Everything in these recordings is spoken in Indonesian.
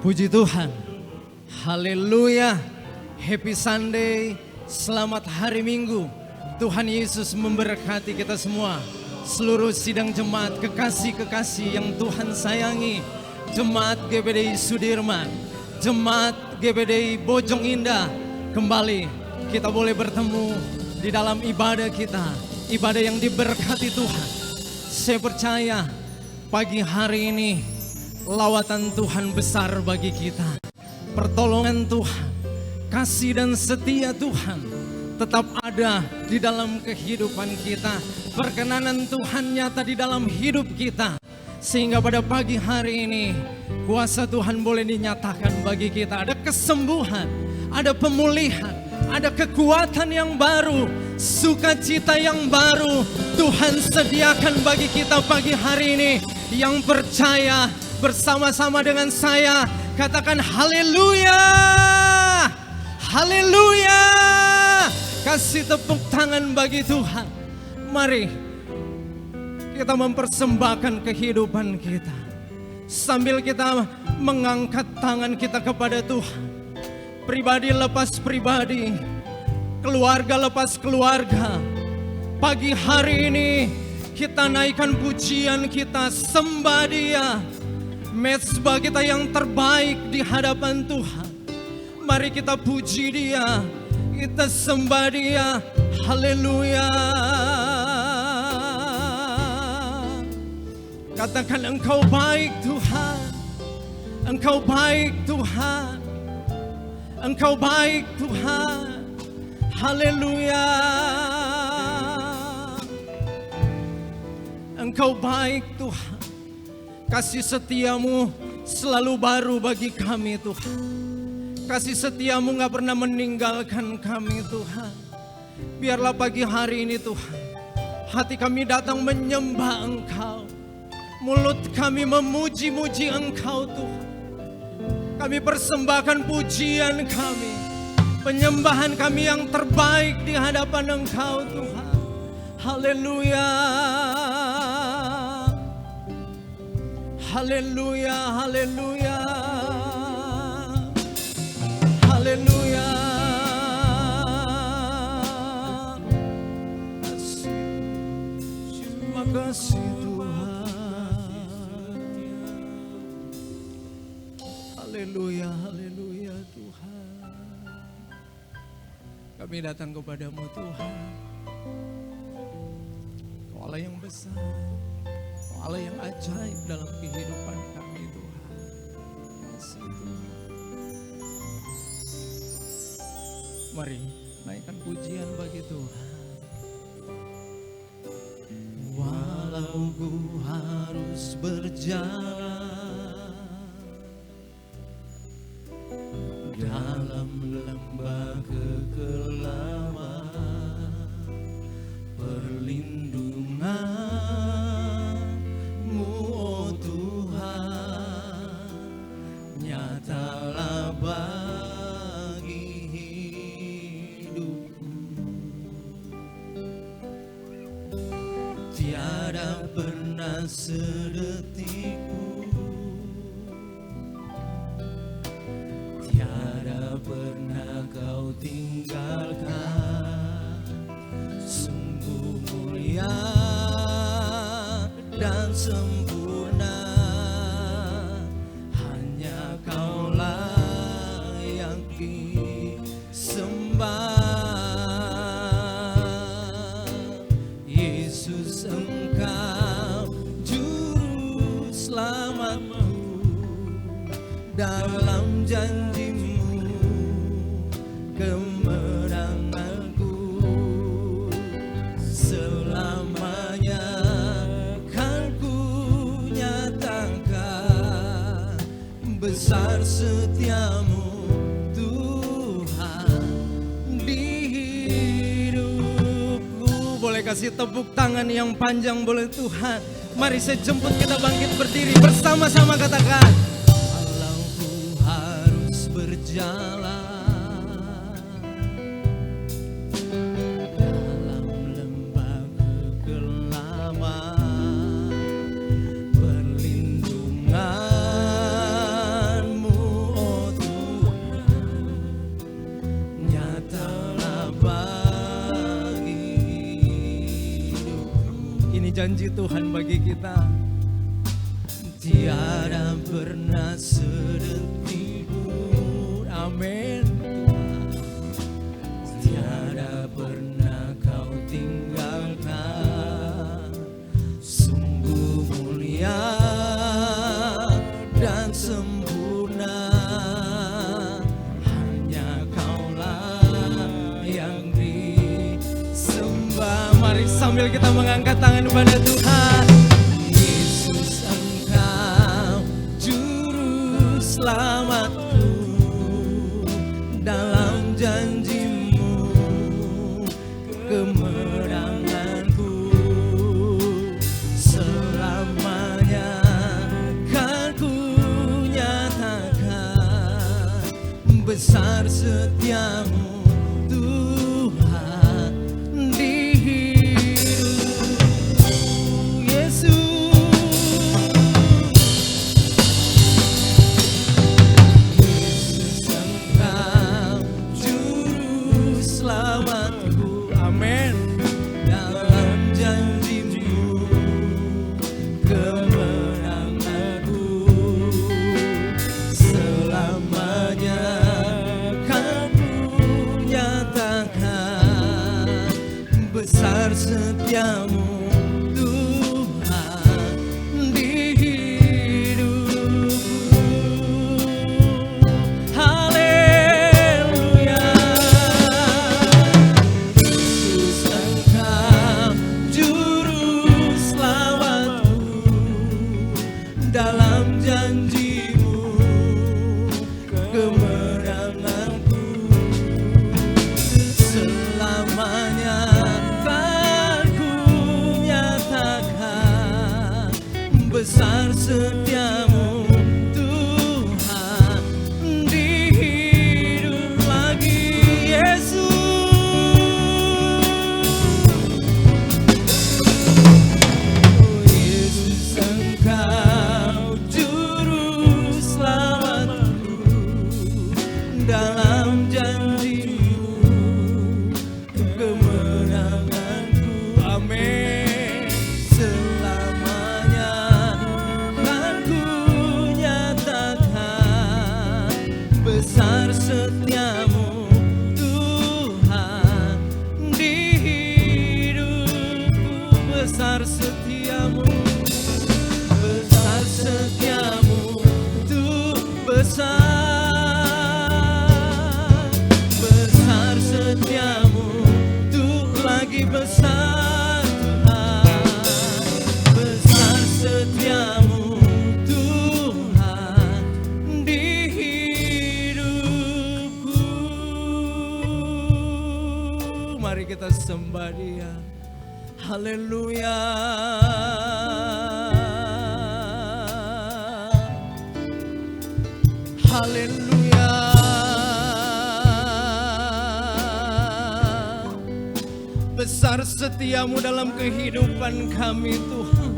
Puji Tuhan. Haleluya. Happy Sunday. Selamat hari Minggu. Tuhan Yesus memberkati kita semua. Seluruh sidang jemaat kekasih-kekasih yang Tuhan sayangi. Jemaat GBDI Sudirman, Jemaat GBDI Bojong Indah. Kembali kita boleh bertemu di dalam ibadah kita. Ibadah yang diberkati Tuhan. Saya percaya pagi hari ini lawatan Tuhan besar bagi kita. Pertolongan Tuhan, kasih dan setia Tuhan tetap ada di dalam kehidupan kita. Perkenanan Tuhan nyata di dalam hidup kita. Sehingga pada pagi hari ini kuasa Tuhan boleh dinyatakan bagi kita. Ada kesembuhan, ada pemulihan, ada kekuatan yang baru, sukacita yang baru Tuhan sediakan bagi kita pagi hari ini. Yang percaya bersama-sama dengan saya katakan haleluya. Haleluya. Kasih tepuk tangan bagi Tuhan. Mari kita mempersembahkan kehidupan kita sambil kita mengangkat tangan kita kepada Tuhan. Pribadi lepas pribadi, keluarga lepas keluarga. Pagi hari ini kita naikkan pujian kita, sembah Dia. Mezbah kita yang terbaik di hadapan Tuhan. Mari kita puji Dia, kita sembah Dia. Haleluya. Katakan Engkau baik Tuhan. Engkau baik Tuhan. Engkau baik Tuhan. Haleluya. Engkau baik Tuhan. Kasih setiamu selalu baru bagi kami Tuhan. Kasih setiamu gak pernah meninggalkan kami Tuhan. Biarlah pagi hari ini Tuhan, hati kami datang menyembah Engkau. Mulut kami memuji-muji Engkau Tuhan. Kami persembahkan pujian kami, penyembahan kami yang terbaik di hadapan Engkau Tuhan. Haleluya. Haleluya, haleluya. Haleluya. Terima kasih Tuhan. Haleluya, haleluya Tuhan. Kami datang kepadamu Tuhan. Kau Allah yang besar, Kau Allah yang ajaib dalam kehidupan kami Tuhan. Kasih Tuhan. Mari naikkan pujian bagi Tuhan. Walau ku harus berjalan dalam lembah kekelaman, perlindungan-Mu oh Tuhan nyatalah bagi hidupku. Tiada pernah sedetik pun, tiada pernah Kau tinggalkan. Sungguh mulia dan sempurna, hanya Kaulah yang disembah. Yesus Engkau juru selamatku, dalam janji-Mu kemenanganku selamanya kan ku nyatakan. Besar setiamu Tuhan di hidupku. Boleh kasih tepuk tangan yang panjang boleh Tuhan. Mari saya jemput kita bangkit berdiri bersama-sama katakan. Walau ku harus berjalan dalam lembah kekelaman, perlindungan-Mu janji Tuhan bagi kita. Tiada pernah sedetik pun, amin Tuhan, tiada pernah kau tinggalkan. Sungguh mulia dan sempurna, hanya Kaulah yang disembah. Mari sambil kita mengangkat tangan kepada Tuhan. Yesus, Engkau juru selamatku, dalam janji-Mu kemenanganku. Selamanya kan ku nyatakan besar setiamu Tuhan di hidupku. Yesus, Yesus Engkau juru selamatku, amin, dalam janji-Mu kemenanganku. Selamanya kan ku nyatakan besar setiamu Tuhan di hidupku. Haleluya. Yesus Engkau juru selamatku, dalam janji-Mu kemenanganku. Selamanya kan ku nyatakan besar setiamu Tuhan di hidup lagi. Yesus, oh Yesus Engkau juru selamatku, dalam janji-Mu kemenanganku, amin. Selamanya kan ku nyatakan besar setiamu Tuhan di hidupku. Besar setiamu, besar setiamu Tuh besar, besar setiamu Tuh lagi besar Tuhan. Besar setiamu Tuhan di hidupku. Mari kita sembah Dia. Haleluya. Haleluya. Besar setiamu dalam kehidupan kami Tuhan.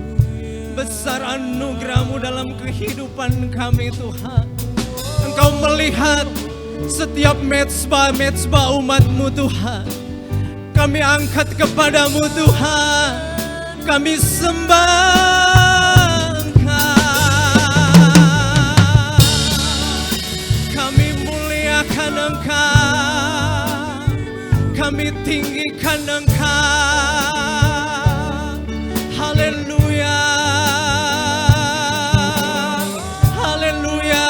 Besar anugerah-Mu dalam kehidupan kami Tuhan. Engkau melihat setiap mezbah-mezbah umat-Mu Tuhan. Kami angkat kepadamu Tuhan. Kami sembah Engkau. Kami muliakan Engkau. Kami tinggikan Engkau. Haleluya. Haleluya.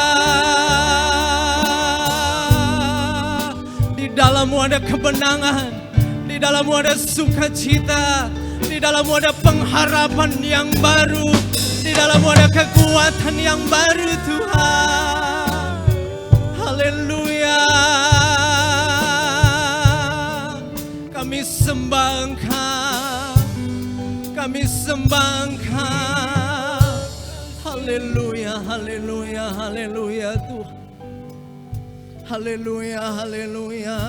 Di dalam-Mu ada kemenangan. Di dalam-Mu ada sukacita. Di dalam-Mu ada pengharapan yang baru. Di dalam-Mu ada kekuatan yang baru Tuhan. Haleluya. Kami sembah Engkau. Kami sembah Engkau. Haleluya, haleluya, haleluya Tuhan. Haleluya, haleluya.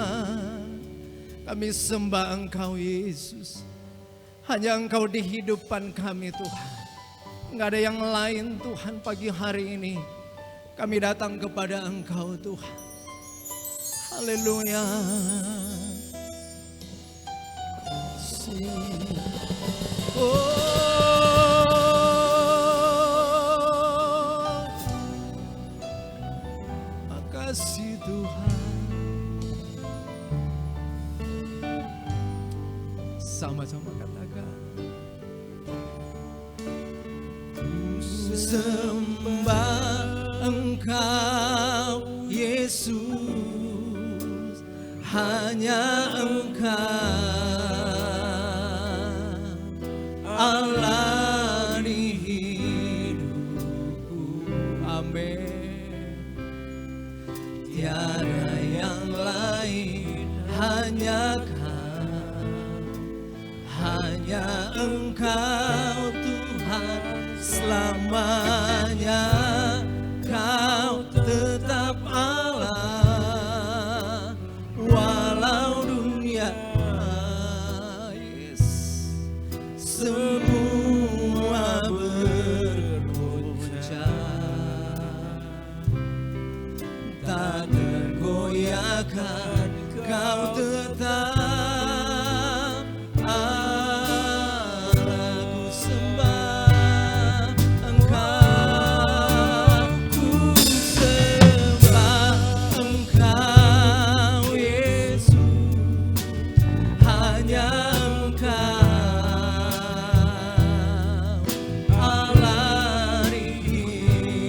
Kami sembah Engkau Yesus. Hanya Engkau di hidupan kami Tuhan. Enggak ada yang lain Tuhan pagi hari ini. Kami datang kepada Engkau Tuhan. Haleluya. Oh. Sama-sama katakan. Ku sembah Engkau Yesus, hanya Engkau Allah di hidupku. Amin. Tiada yang lain, hanya Kau, hanya Engkau Tuhan selamanya. Kau tetap Allah walau dunia semua bergoncang, tak tergoyahkan. Kau tetap Allah. Ku sembah Engkau, ku sembah Engkau Yesus, hanya Engkau Allah di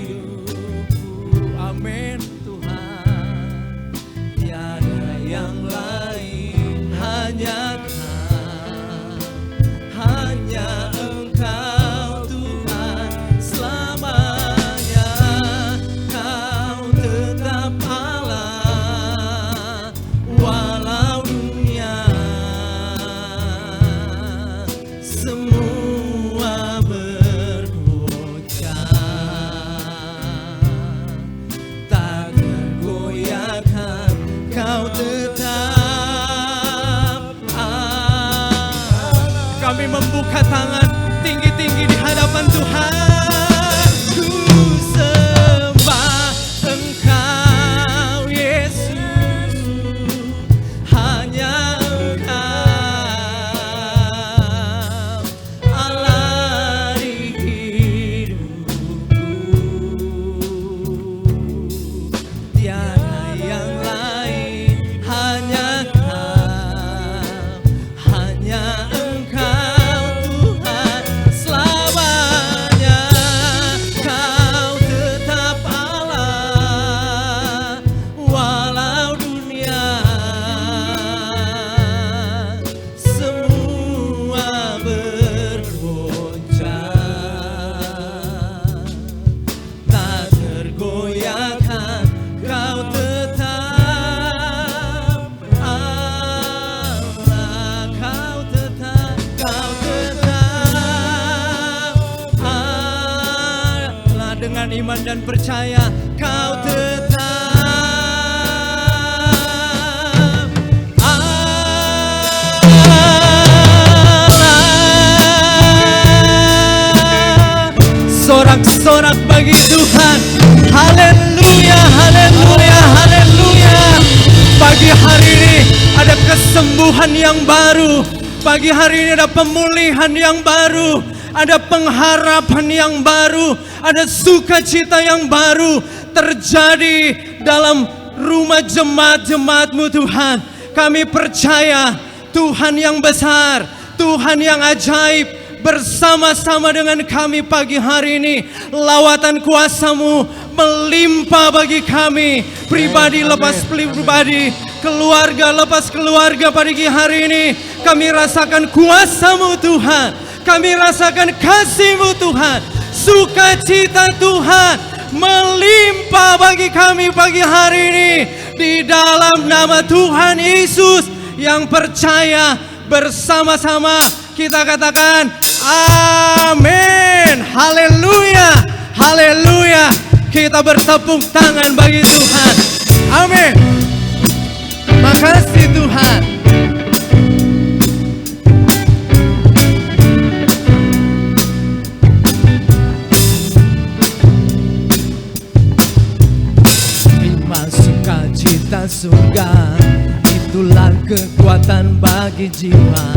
hidupku. Amin Tuhan. Tiada yang lain, hanya Kau, hanya Engkau Tuhan selamanya. Kau tetap Allah walau dunia semua bergoncang, tak tergoyahkan. Kau tetap Allah. Kami membuka tangan tinggi-tinggi di hadapan Tuhan. Ku sembah Engkau Yesus, hanya Engkau Allah di hidupku. Tiada yang lain, hanya Kau, hanya Engkau Tuhan selamanya. Kau tetap Allah walau dunia semua bergoncang, tak tergoyahkan. Kau tetap Allah. Kau tetap Allah. Dengan iman dan percaya, Kau tetap Allah. Sorak-sorak bagi Tuhan. Haleluya, haleluya, haleluya. Pagi hari ini ada kesembuhan yang baru. Pagi hari ini ada pemulihan yang baru. Ada pengharapan yang baru. Ada sukacita yang baru terjadi dalam rumah jemaat-jemaat-Mu Tuhan. Kami percaya Tuhan yang besar, Tuhan yang ajaib bersama-sama dengan kami pagi hari ini. Lawatan kuasa-Mu melimpah bagi kami, pribadi lepas pribadi, keluarga lepas keluarga. Pagi hari ini kami rasakan kuasa-Mu Tuhan, kami rasakan kasih-Mu Tuhan, sukacita Tuhan melimpah bagi kami pagi hari ini. Di dalam nama Tuhan Yesus yang percaya, bersama-sama kita katakan amin. Haleluya, haleluya. Kita bertepuk tangan bagi Tuhan. Amin. Makasih Tuhan. Terima sukacita surga, itulah kekuatan bagi jiwa.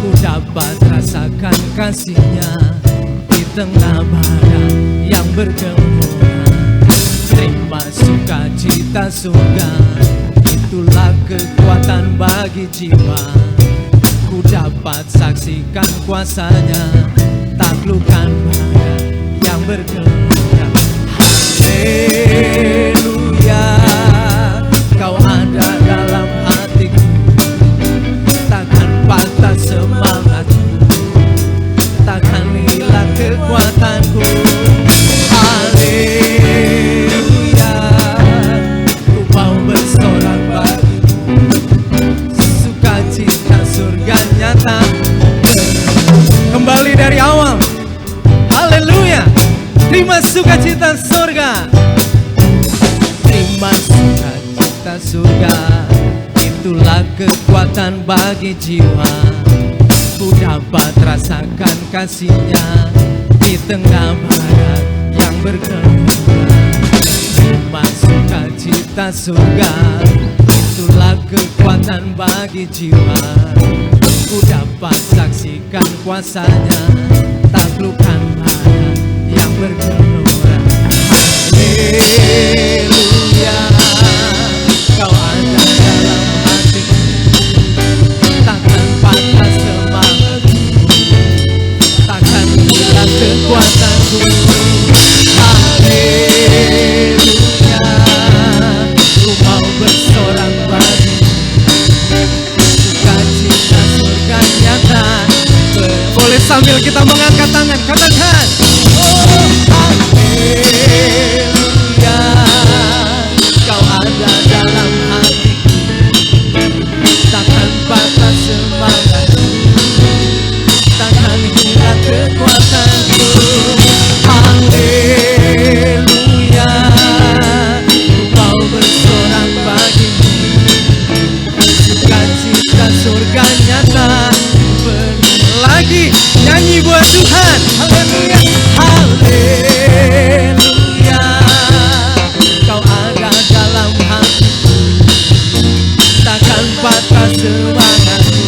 Ku dapat rasakan kasih-Nya di tengah badai yang bergelora. Terima sukacita surga, itulah kekuatan bagi jiwa. Ku ku dapat saksikan kuasanya, taklukkan badan yang bergelora. Haleluya, kau ada dalam hatiku, takkan patah semangatku, takkan hilang kekuatanku. Haleluya, ku mau bersorak bagimu, sukacita surga nyata. Kembali dari awal. Haleluya, terima sukacita surga, terima sukacita surga, itulah kekuatan bagi jiwa. Ku dapat rasakan kasihnya di tengah barat yang bergelora. Terima sukacita surga, itulah kekuatan bagi jiwa. Ku dapat saksikan kuasanya, taklukkan barat yang bergelora. Haleluya, kau ada dalam hatiku, takkan patah semangatku, takkan hilang kekuatanku. Haleluya, ku mau bersorak bagimu, sukacita surga nyata. Boleh sambil kita mengangkat tangan, katakan oh haleluya, kau ada dalam hatiku, takkan patah semangatku, takkan hilang kekuatanku. Haleluya, ku mau bersorak bagimu, sukacita surga nyata. Lagi nyanyi buat Tuhan. Haleluya, haleluya, kau ada dalam hatiku, takkan patah semangatku,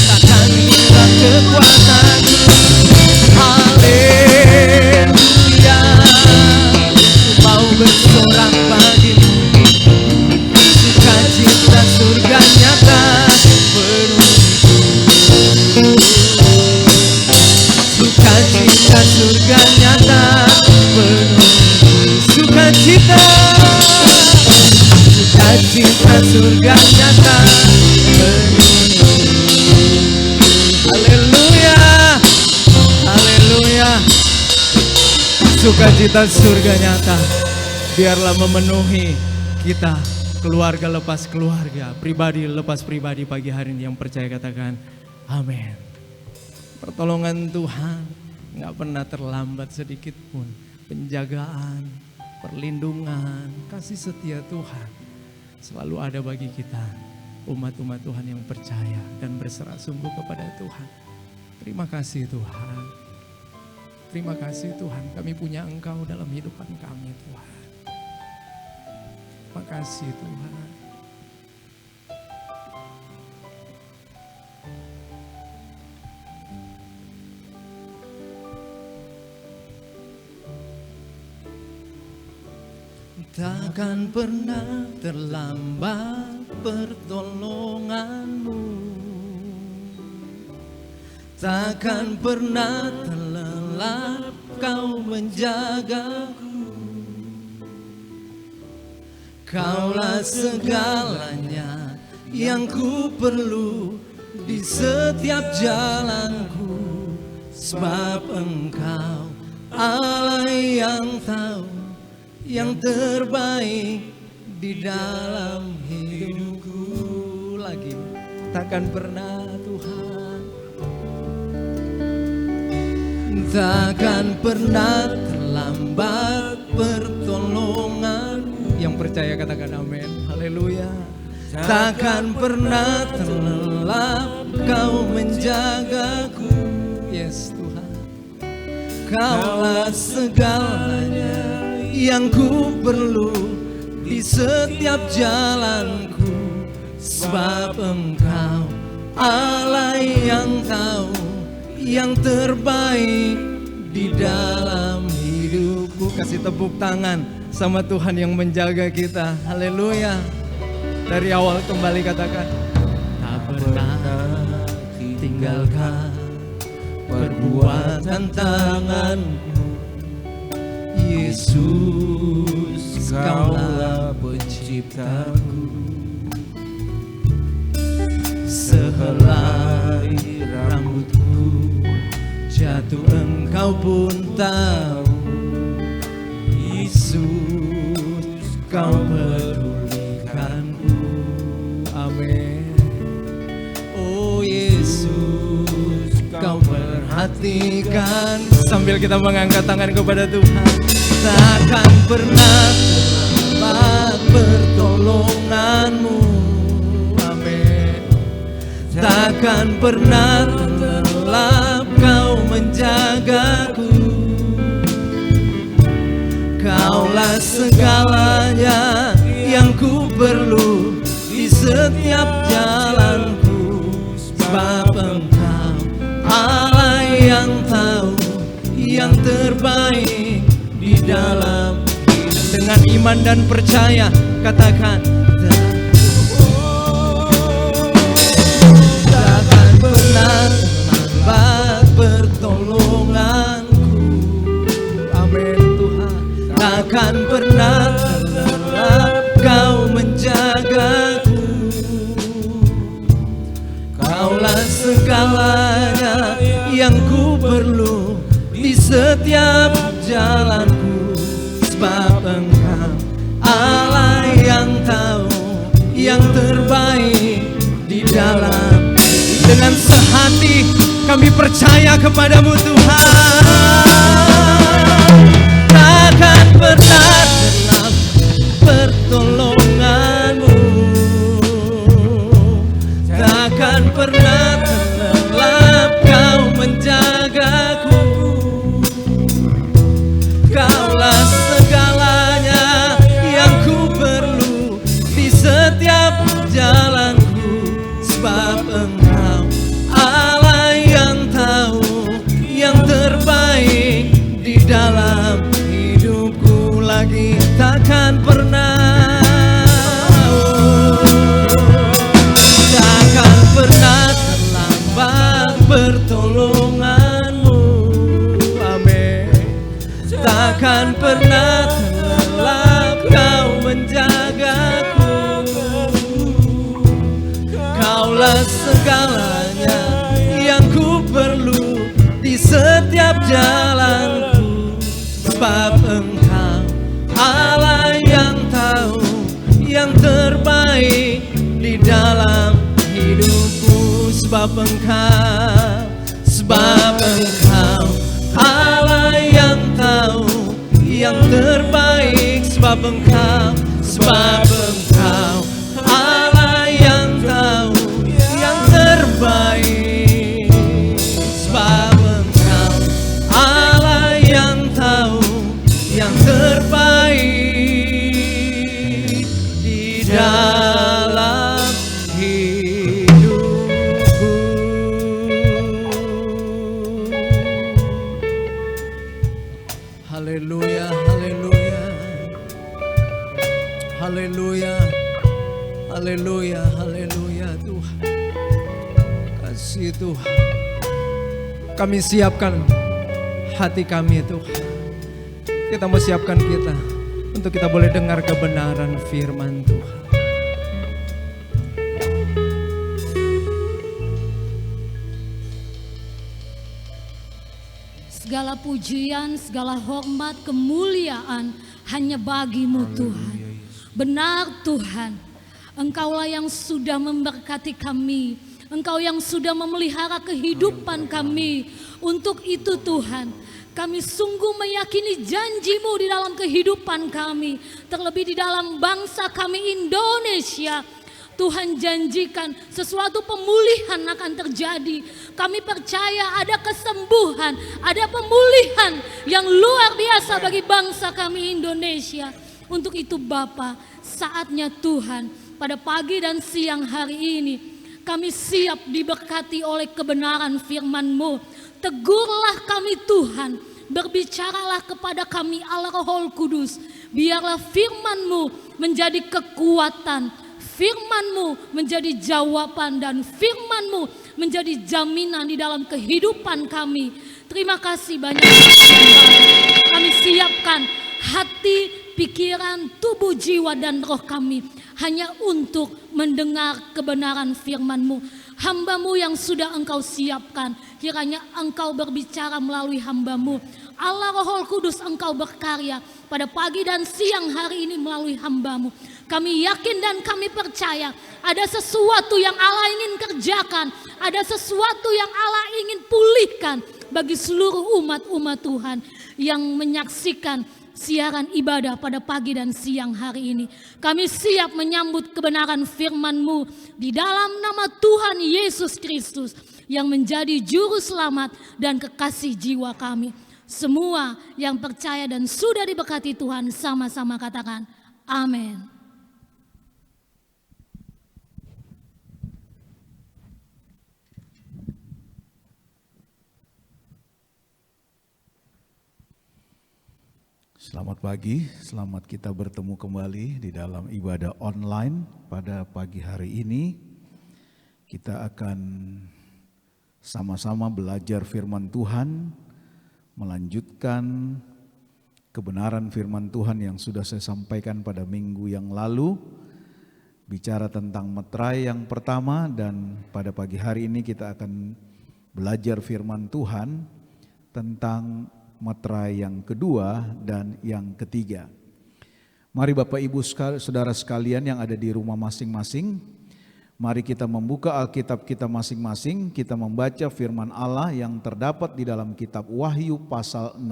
takkan hilang kekuatanku. Haleluya, ku mau bersorak bagimu, sukacita surga nyata penuh. Sukacita surga nyata penuh, sukacita, sukacita surga nyata penuh. Haleluya, haleluya, sukacita surga nyata biarlah memenuhi kita, keluarga lepas keluarga, pribadi lepas pribadi pagi hari ini. Yang percaya katakan amin. Pertolongan Tuhan gak pernah terlambat sedikit pun. Penjagaan, perlindungan, kasih setia Tuhan selalu ada bagi kita, umat-umat Tuhan yang percaya dan berserah sungguh kepada Tuhan. Terima kasih Tuhan. Terima kasih Tuhan, kami punya Engkau dalam hidupan kami Tuhan. Terima kasih Tuhan. Takkan pernah terlambat pertolonganmu, takkan pernah terlelap kau menjagaku. Kaulah segalanya yang ku perlu di setiap jalanku, sebab Engkau Allah yang tahu yang terbaik di dalam hidupku. Lagi takkan pernah Tuhan, takkan pernah terlambat pertolongan. Yang percaya katakan amin. Haleluya. Takkan pernah terlelap kau menjagaku. Yes Tuhan, Kaulah segalanya yang ku perlu di setiap jalanku, sebab Engkau Allah yang tahu yang terbaik di dalam hidupku. Kasih tepuk tangan sama Tuhan yang menjaga kita. Haleluya. Dari awal kembali katakan, tak pernah tinggalkan perbuatan tanganmu. Yesus, Kaulah penciptaku. Sehelai rambutku jatuh, Engkau pun tahu. Yesus, Kau pedulikanku. Amin. Oh Yesus, Kau perhatikan. Sambil kita mengangkat tangan kepada Tuhan. Takkan pernah terlambat pertolongan-Mu. Amin. Takkan pernah terlelap Kau menjagaku. Kaulah segalanya yang ku perlu di setiap jalanku. Sebab Engkau Allah yang tahu yang terbaik di dalam hidup. Dengan iman dan percaya katakan, takkan pernah terlambat pertolonganku. Amin Tuhan. Takkan pernah terlelap Kau menjagaku. Kaulah segalanya yang ku perlu di setiap jalanku. Sebab Engkau Allah yang tahu yang terbaik di dalam. Dengan sehati kami percaya kepadamu Tuhan. Takkan pernah terlambat pertolongan-Mu. Takkan pernah terlelap Kau menjagaku. Kaulah segalanya yang ku perlu di setiap jalanku. Sebab Engkau Allah yang tahu yang terbaik di dalam hidupku. Lagi takkan pernah, takkan pernah terlambat pertolongan-Mu. Amin. Takkan pernah terlelap Kau menjagaku. Kaulah segalanya yang ku perlu di setiap jalanku. Sebab Engkau Allah yang tahu yang terbaik di dalam hidupku. Sebab Engkau Allah yang tahu yang terbaik. Sebab Engkau Allah yang tahu yang terbaik. Sebab Engkau Allah yang tahu yang terbaik di dalam hidupku. Haleluya, haleluya, haleluya, haleluya, haleluya. Tuhan, kasih Tuhan. Kami siapkan hati kami Tuhan. Kita mau siapkan kita untuk kita boleh dengar kebenaran firman Tuhan. Segala pujian, segala hormat, kemuliaan hanya bagi-Mu Tuhan. Benar Tuhan, Engkaulah yang sudah memberkati kami. Engkau yang sudah memelihara kehidupan kami. Untuk itu Tuhan, kami sungguh meyakini janji-Mu di dalam kehidupan kami. Terlebih di dalam bangsa kami Indonesia. Tuhan janjikan sesuatu pemulihan akan terjadi. Kami percaya ada kesembuhan, ada pemulihan yang luar biasa bagi bangsa kami Indonesia. Untuk itu Bapa, saatnya Tuhan pada pagi dan siang hari ini kami siap diberkati oleh kebenaran firman-Mu. Tegurlah kami Tuhan, berbicaralah kepada kami Allah Roh Kudus. Biarlah firman-Mu menjadi kekuatan, firman-Mu menjadi jawaban, dan firman-Mu menjadi jaminan di dalam kehidupan kami. Terima kasih banyak Tuhan. Kami siapkan hati, pikiran, tubuh, jiwa, dan roh kami hanya untuk mendengar kebenaran firman-Mu. Hamba-Mu yang sudah Engkau siapkan, kiranya Engkau berbicara melalui hamba-Mu. Allah Roh Kudus, Engkau berkarya pada pagi dan siang hari ini melalui hamba-Mu. Kami yakin dan kami percaya ada sesuatu yang Allah ingin kerjakan, ada sesuatu yang Allah ingin pulihkan bagi seluruh umat-umat Tuhan yang menyaksikan siaran ibadah pada pagi dan siang hari ini. Kami siap menyambut kebenaran firman-Mu di dalam nama Tuhan Yesus Kristus yang menjadi juru selamat dan kekasih jiwa kami. Semua yang percaya dan sudah diberkati Tuhan sama-sama katakan amin. Selamat pagi, selamat kita bertemu kembali di dalam ibadah online pada pagi hari ini. Kita akan sama-sama belajar firman Tuhan, melanjutkan kebenaran firman Tuhan yang sudah saya sampaikan pada minggu yang lalu. Bicara tentang meterai yang pertama, dan pada pagi hari ini kita akan belajar firman Tuhan tentang meterai yang kedua dan yang ketiga. Mari Bapak Ibu Saudara sekalian yang ada di rumah masing-masing, mari kita membuka Alkitab kita masing-masing, kita membaca firman Allah yang terdapat di dalam kitab Wahyu pasal 6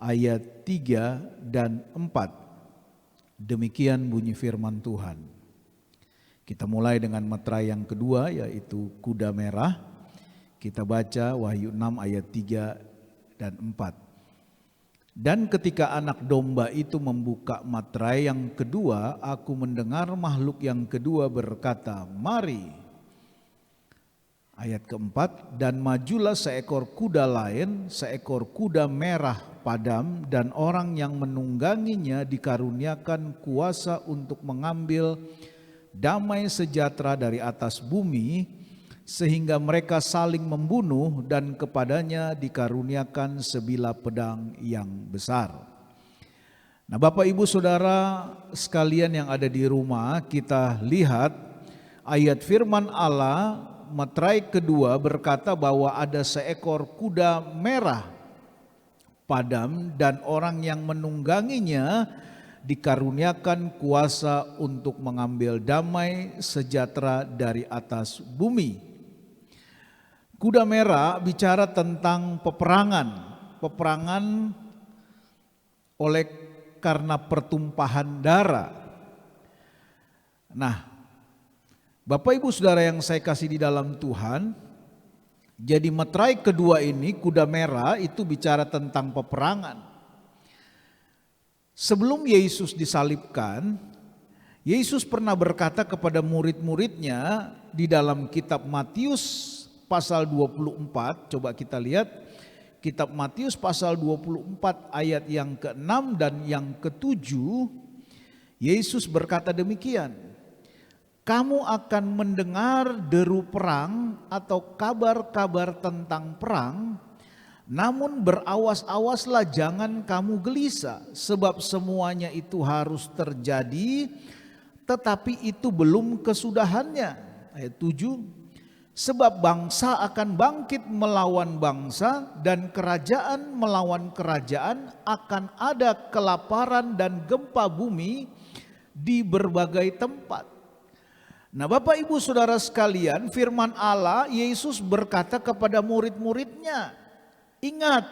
ayat 3 dan 4. Demikian bunyi firman Tuhan. Kita mulai dengan meterai yang kedua, yaitu kuda merah. Kita baca Wahyu 6 ayat 3 dan 4. Dan ketika anak domba itu membuka meterai yang kedua, aku mendengar makhluk yang kedua berkata, "Mari." Ayat keempat, dan majulah seekor kuda lain, seekor kuda merah padam, dan orang yang menungganginya dikaruniakan kuasa untuk mengambil damai sejahtera dari atas bumi, sehingga mereka saling membunuh, dan kepadanya dikaruniakan sebilah pedang yang besar. Nah, Bapak Ibu Saudara sekalian yang ada di rumah, kita lihat ayat firman Allah meterai kedua berkata bahwa ada seekor kuda merah padam dan orang yang menungganginya dikaruniakan kuasa untuk mengambil damai sejahtera dari atas bumi. Kuda merah bicara tentang peperangan oleh karena pertumpahan darah. Nah, Bapak Ibu Saudara yang saya kasih di dalam Tuhan, jadi meterai kedua ini, kuda merah, itu bicara tentang peperangan. Sebelum Yesus disalibkan, Yesus pernah berkata kepada murid-muridnya di dalam kitab Matius pasal 24, coba kita lihat kitab Matius pasal 24 ayat yang ke-6 dan yang ke-7. Yesus berkata demikian, "Kamu akan mendengar deru perang atau kabar-kabar tentang perang, namun berawas-awaslah jangan kamu gelisah, sebab semuanya itu harus terjadi, tetapi itu belum kesudahannya." Ayat 7, "Sebab bangsa akan bangkit melawan bangsa dan kerajaan melawan kerajaan, akan ada kelaparan dan gempa bumi di berbagai tempat." Nah, Bapak Ibu Saudara sekalian, firman Allah, Yesus berkata kepada murid-muridnya, ingat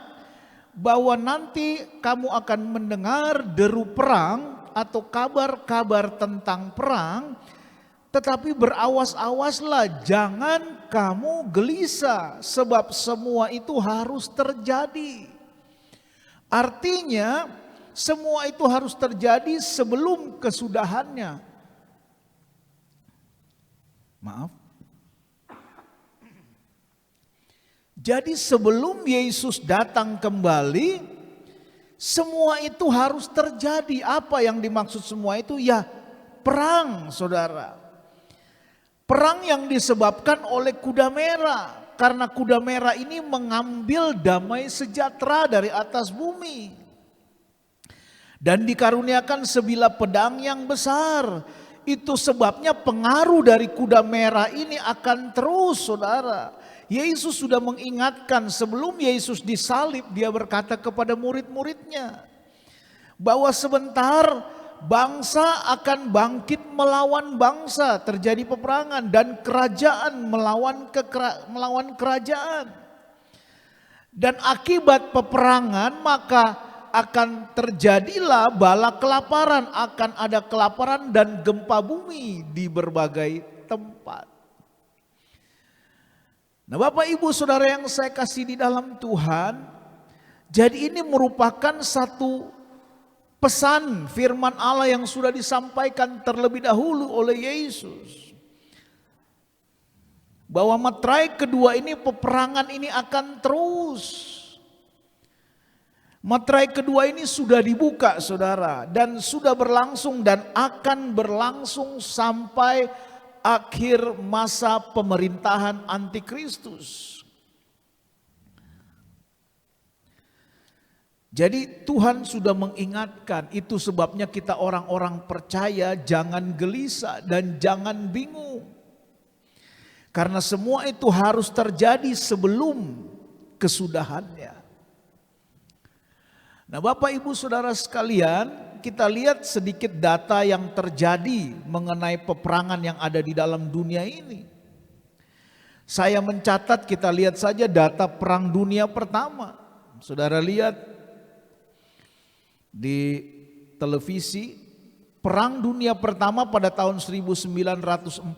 bahwa nanti kamu akan mendengar deru perang atau kabar-kabar tentang perang, tetapi berawas-awaslah jangan kamu gelisah, sebab semua itu harus terjadi. Artinya semua itu harus terjadi sebelum kesudahannya. Maaf. Jadi sebelum Yesus datang kembali, semua itu harus terjadi. Apa yang dimaksud semua itu? Ya, perang, saudara. Perang yang disebabkan oleh kuda merah. Karena kuda merah ini mengambil damai sejahtera dari atas bumi. Dan dikaruniakan sebilah pedang yang besar. Itu sebabnya pengaruh dari kuda merah ini akan terus, saudara. Yesus sudah mengingatkan sebelum Yesus disalib, dia berkata kepada murid-muridnya bahwa sebentar bangsa akan bangkit melawan bangsa, terjadi peperangan, dan kerajaan melawan kerajaan. Dan akibat peperangan maka akan terjadilah bala kelaparan, akan ada kelaparan dan gempa bumi di berbagai tempat. Nah, Bapak Ibu Saudara yang saya kasih di dalam Tuhan, jadi ini merupakan satu pesan firman Allah yang sudah disampaikan terlebih dahulu oleh Yesus. Bahwa meterai kedua ini, peperangan ini akan terus. Meterai kedua ini sudah dibuka, saudara, dan sudah berlangsung dan akan berlangsung sampai akhir masa pemerintahan antikristus. Jadi Tuhan sudah mengingatkan, itu sebabnya kita orang-orang percaya jangan gelisah dan jangan bingung. Karena semua itu harus terjadi sebelum kesudahannya. Nah, Bapak Ibu Saudara sekalian, kita lihat sedikit data yang terjadi mengenai peperangan yang ada di dalam dunia ini. Saya mencatat, kita lihat saja data Perang Dunia Pertama. Saudara lihat di televisi, Perang Dunia Pertama pada tahun 1914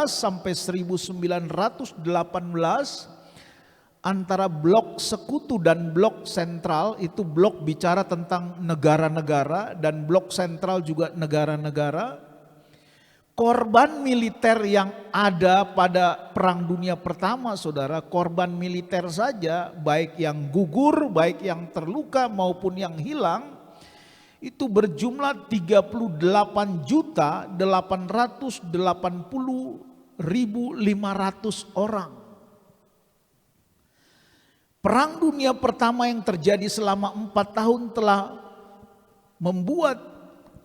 sampai 1918 antara blok sekutu dan blok sentral, itu blok bicara tentang negara-negara dan blok sentral juga negara-negara. Korban militer yang ada pada Perang Dunia Pertama, saudara, korban militer saja, baik yang gugur, baik yang terluka maupun yang hilang, itu berjumlah 38.880.500 orang. Perang Dunia Pertama yang terjadi selama 4 tahun telah membuat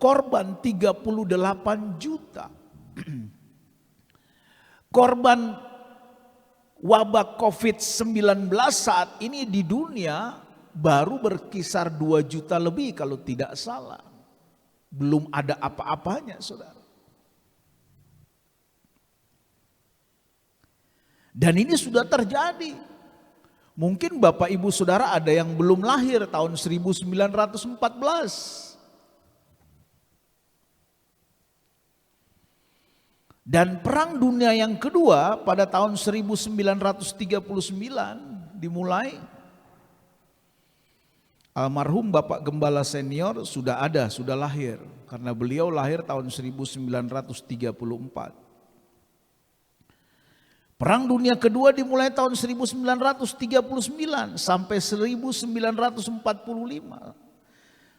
korban 38 juta. Korban wabah COVID-19 saat ini di dunia baru berkisar 2 juta lebih kalau tidak salah. Belum ada apa-apanya, saudara. Dan ini sudah terjadi. Mungkin Bapak Ibu Saudara ada yang belum lahir tahun 1914. Dan Perang Dunia yang kedua pada tahun 1939 dimulai. Almarhum Bapak Gembala Senior sudah lahir. Karena beliau lahir tahun 1934. Perang Dunia Kedua dimulai tahun 1939 sampai 1945.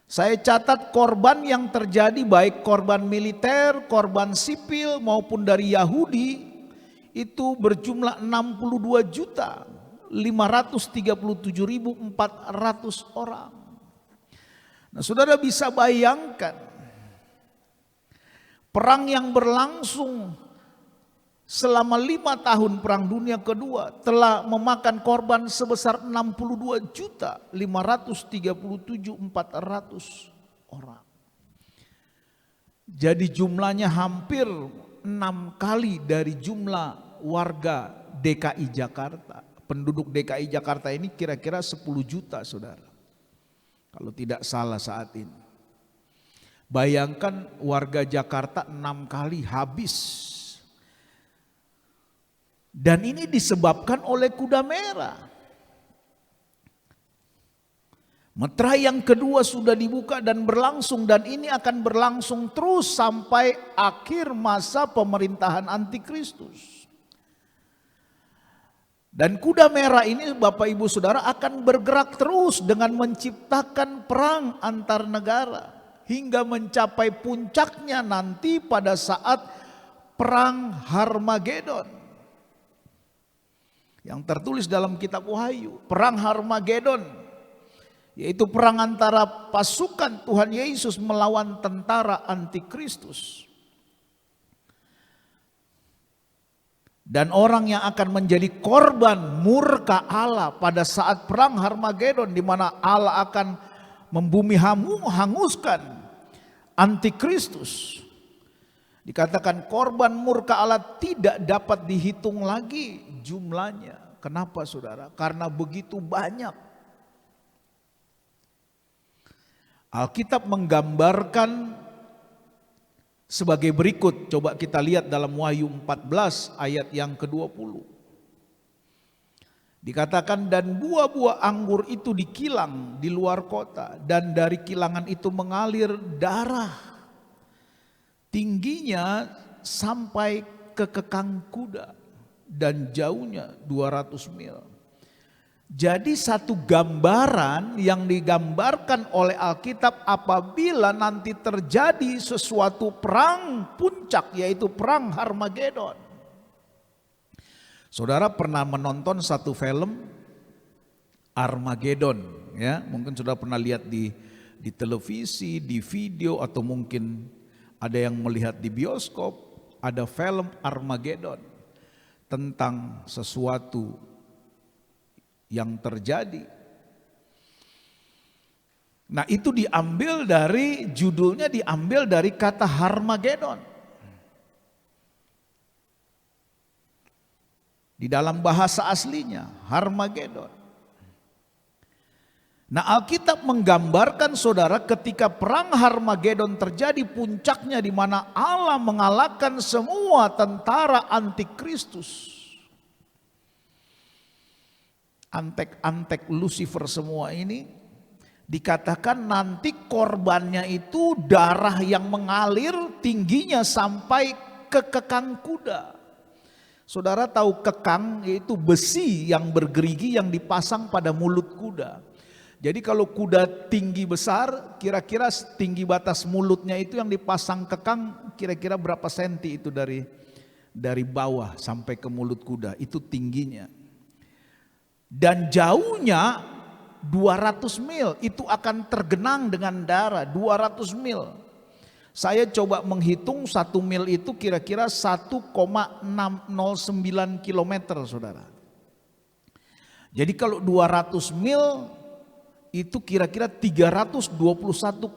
Saya catat korban yang terjadi baik korban militer, korban sipil maupun dari Yahudi itu berjumlah 62.537.400 orang. Nah, saudara bisa bayangkan perang yang berlangsung selama 5 tahun Perang Dunia Kedua telah memakan korban sebesar 62.537.400 orang. Jadi jumlahnya hampir 6 kali dari jumlah warga DKI Jakarta. Penduduk DKI Jakarta ini kira-kira 10 juta, saudara. Kalau tidak salah saat ini. Bayangkan warga Jakarta 6 kali habis. Dan ini disebabkan oleh kuda merah. Meterai yang kedua sudah dibuka dan berlangsung, dan ini akan berlangsung terus sampai akhir masa pemerintahan antikristus. Dan kuda merah ini, Bapak Ibu Saudara, akan bergerak terus dengan menciptakan perang antar negara hingga mencapai puncaknya nanti pada saat perang Harmagedon yang tertulis dalam kitab Wahyu. Perang Harmagedon yaitu perang antara pasukan Tuhan Yesus melawan tentara antikristus. Dan orang yang akan menjadi korban murka Allah pada saat perang Harmagedon, di mana Allah akan membumi hanguskan antikristus. Dikatakan korban murka Allah tidak dapat dihitung lagi jumlahnya. Kenapa saudara? Karena begitu banyak. Alkitab menggambarkan sebagai berikut. Coba kita lihat dalam Wahyu 14 ayat yang ke-20. Dikatakan, dan buah-buah anggur itu dikilang di luar kota, dan dari kilangan itu mengalir darah. Tingginya sampai ke kekang kuda dan jauhnya 200 mil. Jadi satu gambaran yang digambarkan oleh Alkitab apabila nanti terjadi sesuatu perang puncak, yaitu perang Harmagedon. Saudara pernah menonton satu film Armageddon, ya? Mungkin saudara pernah lihat di televisi, di video, atau mungkin ada yang melihat di bioskop. Ada film Armageddon tentang sesuatu yang terjadi. Nah, itu diambil dari judulnya, diambil dari kata Harmagedon. Di dalam bahasa aslinya Harmagedon. Nah, Alkitab menggambarkan saudara ketika perang Harmagedon terjadi, puncaknya di mana Allah mengalahkan semua tentara antikristus. Antek-antek Lucifer semua ini, dikatakan nanti korbannya itu darah yang mengalir tingginya sampai ke kekang kuda. Saudara tahu kekang yaitu besi yang bergerigi yang dipasang pada mulut kuda. Jadi kalau kuda tinggi besar, kira-kira tinggi batas mulutnya itu yang dipasang kekang kira-kira berapa senti itu dari bawah sampai ke mulut kuda, itu tingginya. Dan jauhnya 200 mil, itu akan tergenang dengan darah 200 mil. Saya coba menghitung 1 mil itu kira-kira 1,609 kilometer saudara. Jadi kalau 200 mil itu kira-kira 321,8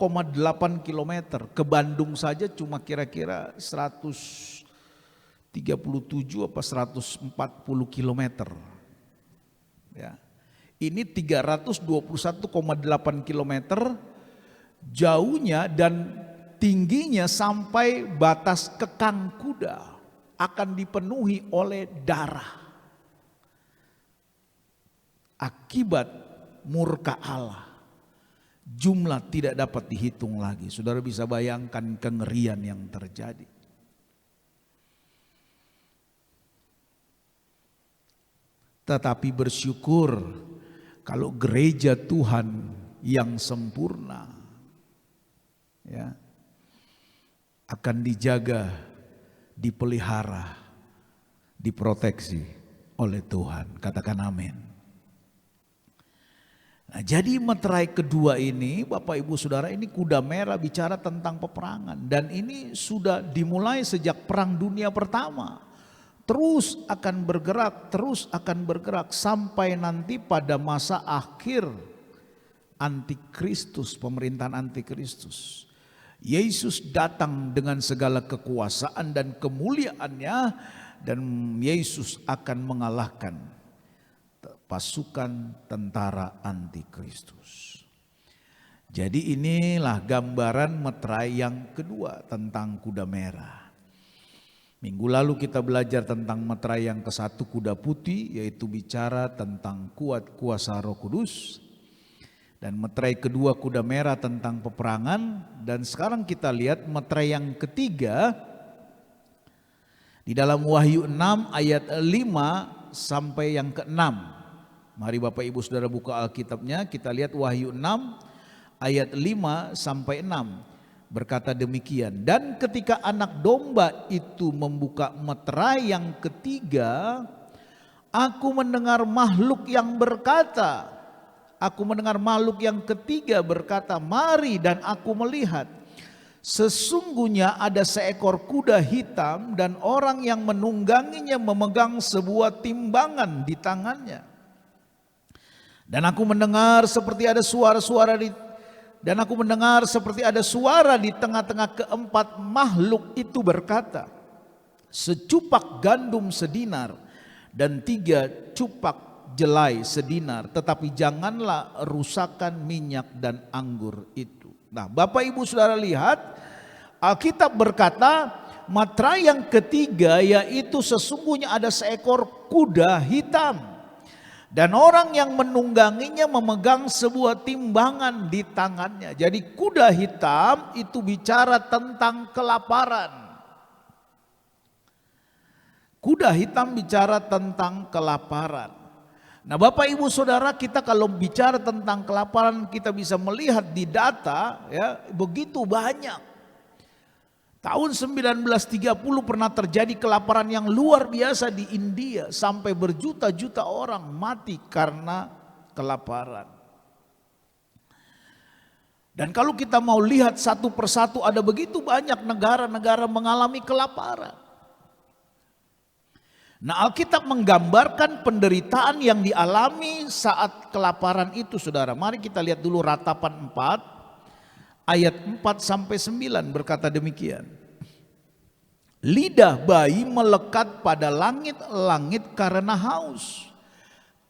kilometer. Ke Bandung saja cuma kira-kira 137 apa 140 kilometer. Ya. Ini 321,8 kilometer jauhnya dan tingginya sampai batas kekang kuda, akan dipenuhi oleh darah. Akibat murka Allah, jumlah tidak dapat dihitung lagi. Saudara bisa bayangkan kengerian yang terjadi. Tetapi bersyukur kalau gereja Tuhan yang sempurna, ya, akan dijaga, dipelihara, diproteksi oleh Tuhan. Katakan amin. Nah, jadi meterai kedua ini, Bapak Ibu Saudara, ini kuda merah bicara tentang peperangan. Dan ini sudah dimulai sejak Perang Dunia Pertama. Terus akan bergerak sampai nanti pada masa akhir antikristus, pemerintahan antikristus. Yesus datang dengan segala kekuasaan dan kemuliaannya, dan Yesus akan mengalahkan pasukan tentara antikristus. Jadi inilah gambaran meterai yang kedua tentang kuda merah. Minggu lalu kita belajar tentang meterai yang ke-1 kuda putih, yaitu bicara tentang kuat kuasa Roh Kudus. Dan meterai kedua kuda merah tentang peperangan. Dan sekarang kita lihat meterai yang ketiga di dalam Wahyu 6 ayat 5 sampai yang ke-6. Mari Bapak Ibu Saudara buka Alkitabnya, kita lihat Wahyu 6 ayat 5 sampai 6. berkata demikian, dan ketika anak domba itu membuka meterai yang ketiga, aku mendengar makhluk yang ketiga berkata, mari, dan aku melihat. Sesungguhnya ada seekor kuda hitam dan orang yang menungganginya memegang sebuah timbangan di tangannya. Dan aku mendengar seperti ada suara di tengah-tengah keempat makhluk itu berkata, secupak gandum sedinar dan 3 cupak jelai sedinar, tetapi janganlah rusakkan minyak dan anggur itu. Nah, Bapak Ibu Saudara lihat, Alkitab berkata materai yang ketiga yaitu sesungguhnya ada seekor kuda hitam dan orang yang menungganginya memegang sebuah timbangan di tangannya. Jadi kuda hitam itu bicara tentang kelaparan. Kuda hitam bicara tentang kelaparan. Nah, Bapak Ibu Saudara, kita kalau bicara tentang kelaparan, kita bisa melihat di data ya, begitu banyak. Tahun 1930 pernah terjadi kelaparan yang luar biasa di India, sampai berjuta-juta orang mati karena kelaparan. Dan kalau kita mau lihat satu persatu, ada begitu banyak negara-negara mengalami kelaparan. Nah, Alkitab menggambarkan penderitaan yang dialami saat kelaparan itu, saudara. Mari kita lihat dulu Ratapan 4 ayat 4-9 berkata demikian. Lidah bayi melekat pada langit-langit karena haus.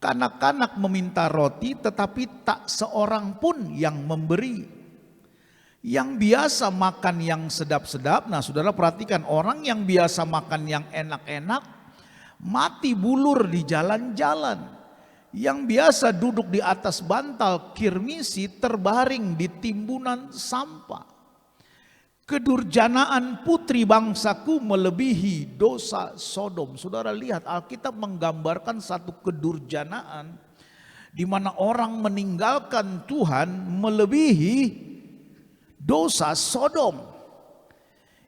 Kanak-kanak meminta roti tetapi tak seorang pun yang memberi. Yang biasa makan yang sedap-sedap, nah saudara perhatikan, orang yang biasa makan yang enak-enak mati bulur di jalan-jalan. Yang biasa duduk di atas bantal kirmisi terbaring di timbunan sampah. Kedurjanaan putri bangsaku melebihi dosa Sodom. Saudara lihat, Alkitab menggambarkan satu kedurjanaan di mana orang meninggalkan Tuhan melebihi dosa Sodom.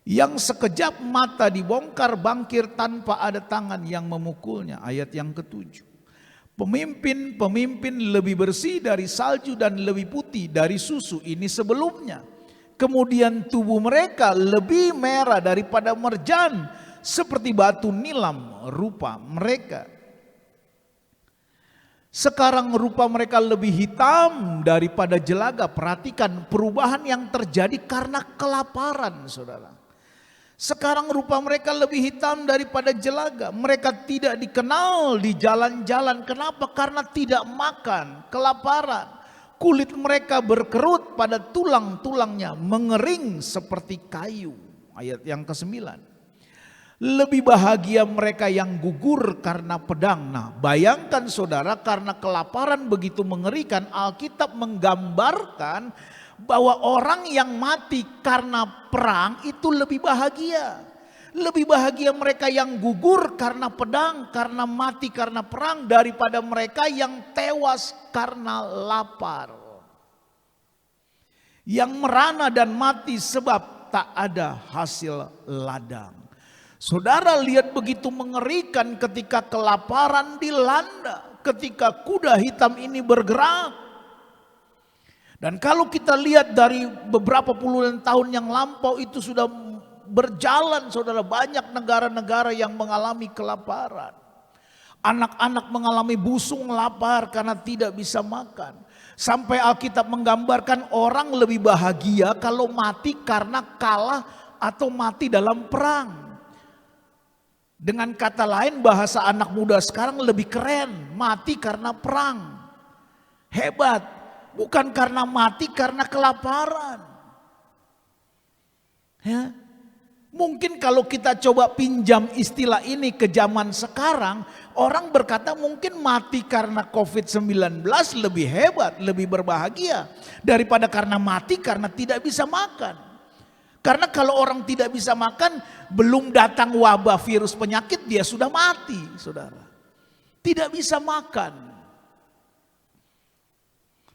Yang sekejap mata dibongkar bangkir tanpa ada tangan yang memukulnya. Ayat yang ke-7. Pemimpin lebih bersih dari salju dan lebih putih dari susu. Ini sebelumnya. Kemudian tubuh mereka lebih merah daripada merjan, seperti batu nilam rupa mereka. Sekarang rupa mereka lebih hitam daripada jelaga. Perhatikan perubahan yang terjadi karena kelaparan, saudara. Sekarang rupa mereka lebih hitam daripada jelaga. Mereka tidak dikenal di jalan-jalan. Kenapa? Karena tidak makan, kelaparan. Kulit mereka berkerut pada tulang-tulangnya, mengering seperti kayu. Ayat yang ke-9. Lebih bahagia mereka yang gugur karena pedang. Nah, bayangkan saudara, karena kelaparan begitu mengerikan, Alkitab menggambarkan bahwa orang yang mati karena perang itu lebih bahagia. Lebih bahagia mereka yang gugur karena pedang, karena mati karena perang, daripada mereka yang tewas karena lapar. Yang merana dan mati sebab tak ada hasil ladang. Saudara lihat begitu mengerikan ketika kelaparan dilanda, ketika kuda hitam ini bergerak. Dan kalau kita lihat dari beberapa puluhan tahun yang lampau itu sudah berjalan, saudara, banyak negara-negara yang mengalami kelaparan. Anak-anak mengalami busung lapar karena tidak bisa makan. Sampai Alkitab menggambarkan orang lebih bahagia kalau mati karena kalah atau mati dalam perang. Dengan kata lain, bahasa anak muda sekarang lebih keren, mati karena perang. Hebat. Bukan karena mati karena kelaparan. Ya. Mungkin kalau kita coba pinjam istilah ini ke zaman sekarang, orang berkata mungkin mati karena COVID-19 lebih hebat, lebih berbahagia daripada karena mati karena tidak bisa makan. Karena kalau orang tidak bisa makan, belum datang wabah virus penyakit, dia sudah mati, saudara. Tidak bisa makan.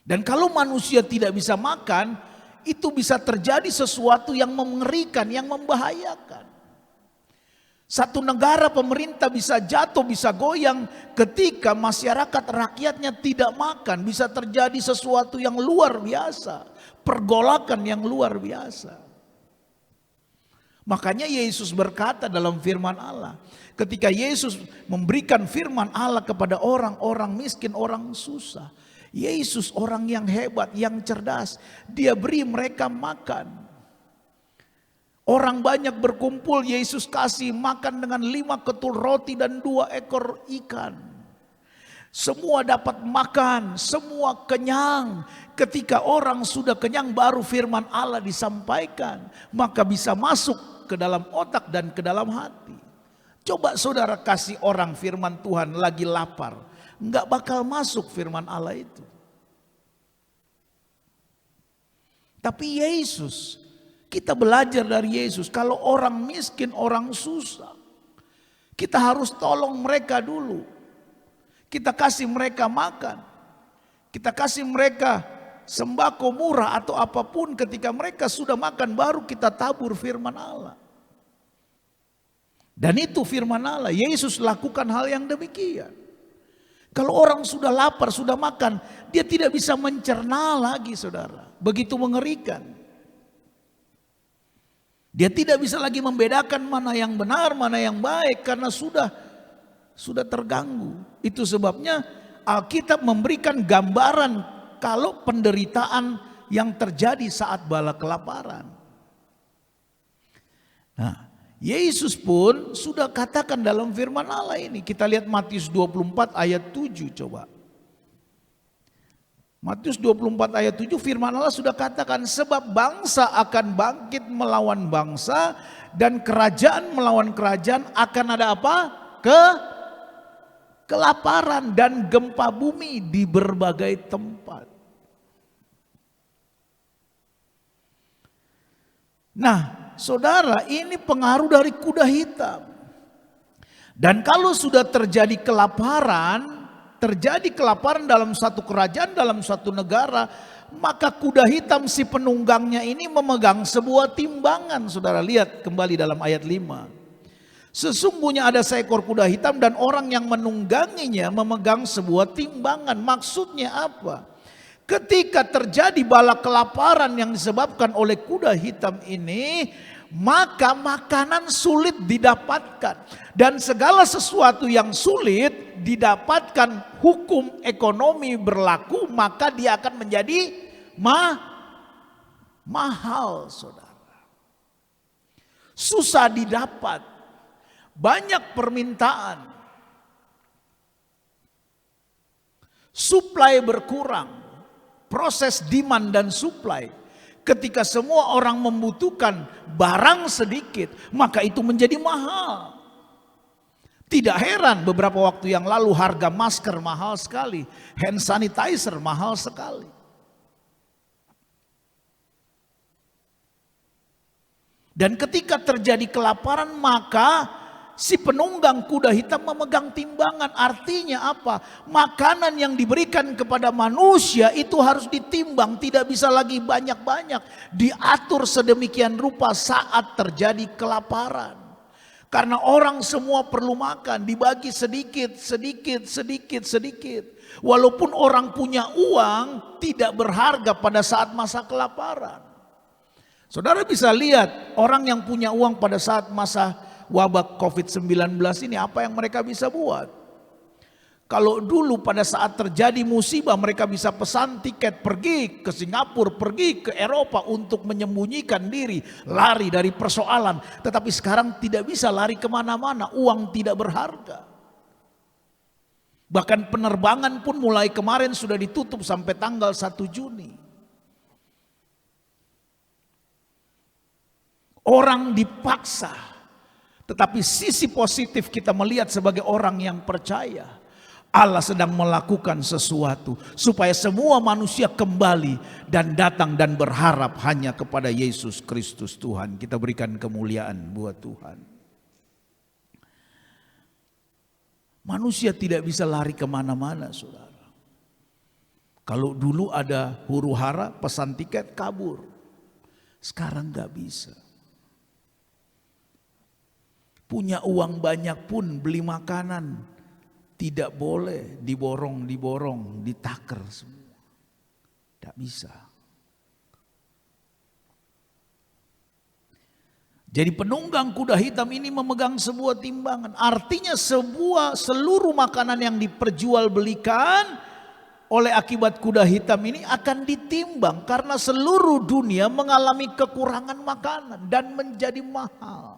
Dan kalau manusia tidak bisa makan, itu bisa terjadi sesuatu yang mengerikan, yang membahayakan. Satu negara pemerintah bisa jatuh, bisa goyang ketika masyarakat rakyatnya tidak makan. Bisa terjadi sesuatu yang luar biasa, pergolakan yang luar biasa. Makanya Yesus berkata dalam firman Allah, ketika Yesus memberikan firman Allah kepada orang-orang miskin, orang susah, Yesus orang yang hebat, yang cerdas, dia beri mereka makan. Orang banyak berkumpul, Yesus kasih makan dengan 5 ketul roti dan 2 ekor ikan. Semua dapat makan, semua kenyang. Ketika orang sudah kenyang baru firman Allah disampaikan. Maka bisa masuk ke dalam otak dan ke dalam hati. Coba saudara kasih orang firman Tuhan lagi lapar. Enggak bakal masuk firman Allah itu. Tapi Yesus, kita belajar dari Yesus, kalau orang miskin, orang susah, kita harus tolong mereka dulu. Kita kasih mereka makan. Kita kasih mereka sembako murah atau apapun. Ketika mereka sudah makan baru kita tabur firman Allah. Dan itu firman Allah. Yesus lakukan hal yang demikian. Kalau orang sudah lapar, sudah makan, dia tidak bisa mencerna lagi, saudara. Begitu mengerikan. Dia tidak bisa lagi membedakan mana yang benar, mana yang baik karena sudah terganggu. Itu sebabnya Alkitab memberikan gambaran kalau penderitaan yang terjadi saat bala kelaparan. Nah, Yesus pun sudah katakan dalam firman Allah ini. Kita lihat Matius 24 ayat 7 coba. Matius 24 ayat 7 firman Allah sudah katakan, sebab bangsa akan bangkit melawan bangsa dan kerajaan melawan kerajaan, akan ada apa? Kelaparan dan gempa bumi di berbagai tempat. Nah, saudara, ini pengaruh dari kuda hitam. Dan kalau sudah terjadi kelaparan dalam satu kerajaan, dalam satu negara, maka kuda hitam si penunggangnya ini memegang sebuah timbangan. Saudara lihat kembali dalam ayat 5. Sesungguhnya ada seekor kuda hitam dan orang yang menungganginya memegang sebuah timbangan. Maksudnya apa? Ketika terjadi bala kelaparan yang disebabkan oleh kuda hitam ini, maka makanan sulit didapatkan. Dan segala sesuatu yang sulit didapatkan, hukum ekonomi berlaku, maka dia akan menjadi mahal, saudara. Susah didapat, banyak permintaan, supply berkurang, proses demand dan supply. Ketika semua orang membutuhkan barang sedikit, maka itu menjadi mahal. Tidak heran beberapa waktu yang lalu harga masker mahal sekali, hand sanitizer mahal sekali. Dan ketika terjadi kelaparan, maka si penunggang kuda hitam memegang timbangan. Artinya apa? Makanan yang diberikan kepada manusia itu harus ditimbang, tidak bisa lagi banyak-banyak. Diatur sedemikian rupa saat terjadi kelaparan. Karena orang semua perlu makan, dibagi sedikit. Walaupun orang punya uang, tidak berharga pada saat masa kelaparan. Saudara bisa lihat orang yang punya uang pada saat masa wabah COVID-19 ini, apa yang mereka bisa buat. Kalau dulu pada saat terjadi musibah mereka bisa pesan tiket pergi ke Singapura, pergi ke Eropa untuk menyembunyikan diri, lari dari persoalan. Tetapi sekarang tidak bisa lari kemana-mana, uang tidak berharga. Bahkan penerbangan pun mulai kemarin sudah ditutup sampai tanggal 1 Juni. Orang dipaksa, tetapi sisi positif kita melihat sebagai orang yang percaya. Allah sedang melakukan sesuatu supaya semua manusia kembali dan datang dan berharap hanya kepada Yesus Kristus Tuhan. Kita berikan kemuliaan buat Tuhan. Manusia tidak bisa lari kemana-mana, saudara. Kalau dulu ada huru hara, pesan tiket kabur. Sekarang gak bisa. Punya uang banyak pun beli makanan tidak boleh, diborong, ditaker semua. Tidak bisa. Jadi penunggang kuda hitam ini memegang sebuah timbangan. Artinya seluruh makanan yang diperjualbelikan oleh akibat kuda hitam ini akan ditimbang. Karena seluruh dunia mengalami kekurangan makanan dan menjadi mahal.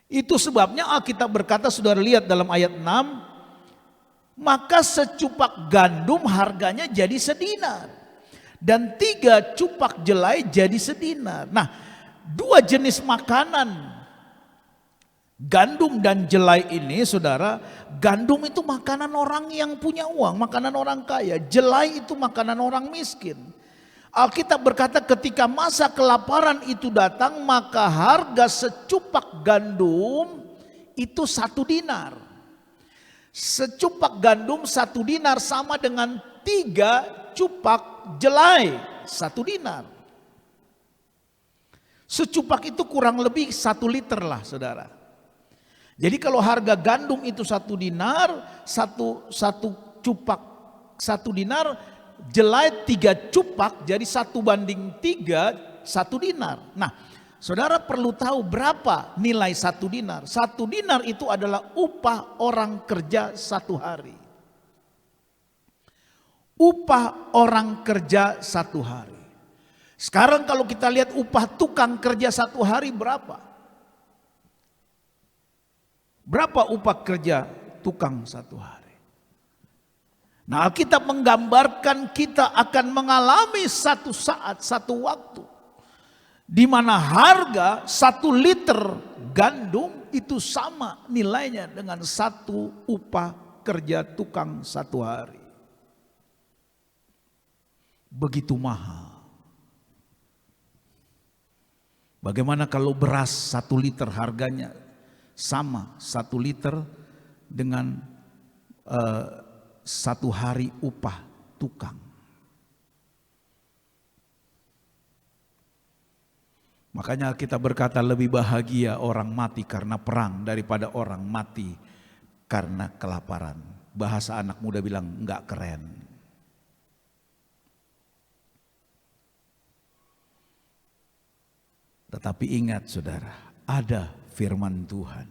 Itu sebabnya Alkitab berkata, saudara lihat dalam ayat 6, maka secupak gandum harganya jadi sedinar. Dan 3 cupak jelai jadi sedinar. Nah, 2 jenis makanan, gandum dan jelai ini saudara, gandum itu makanan orang yang punya uang, makanan orang kaya. Jelai itu makanan orang miskin. Alkitab berkata ketika masa kelaparan itu datang, maka harga secupak gandum itu 1 dinar. Secupak gandum 1 dinar sama dengan 3 cupak jelai 1 dinar. Secupak itu kurang lebih 1 liter lah saudara. Jadi kalau harga gandum itu 1 dinar, satu cupak 1 dinar, jelai 3 cupak, jadi 1:3, 1 dinar. Nah, saudara perlu tahu berapa nilai 1 dinar. 1 dinar itu adalah upah orang kerja 1 hari. Upah orang kerja 1 hari. Sekarang kalau kita lihat upah tukang kerja 1 hari berapa? Berapa upah kerja tukang 1 hari? Nah, Alkitab menggambarkan kita akan mengalami satu saat, satu waktu, di mana harga 1 liter gandum itu sama nilainya dengan 1 upah kerja tukang 1 hari. Begitu mahal. Bagaimana kalau beras 1 liter harganya sama 1 liter dengan 1 hari upah tukang. Makanya kita berkata lebih bahagia orang mati karena perang daripada orang mati karena kelaparan. Bahasa anak muda bilang enggak keren. Tetapi ingat saudara, ada firman Tuhan.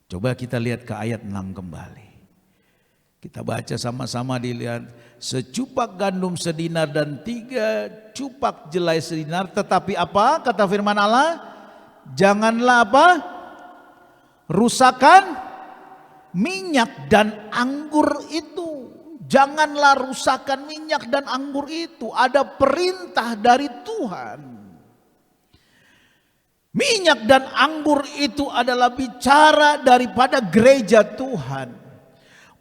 Coba kita lihat ke ayat 6 kembali. Kita baca sama-sama, dilihat. Secupak gandum sedinar dan 3 cupak jelai sedinar. Tetapi apa kata firman Allah? Janganlah apa? Rusakan minyak dan anggur itu. Janganlah rusakan minyak dan anggur itu. Ada perintah dari Tuhan. Minyak dan anggur itu adalah bicara daripada gereja Tuhan.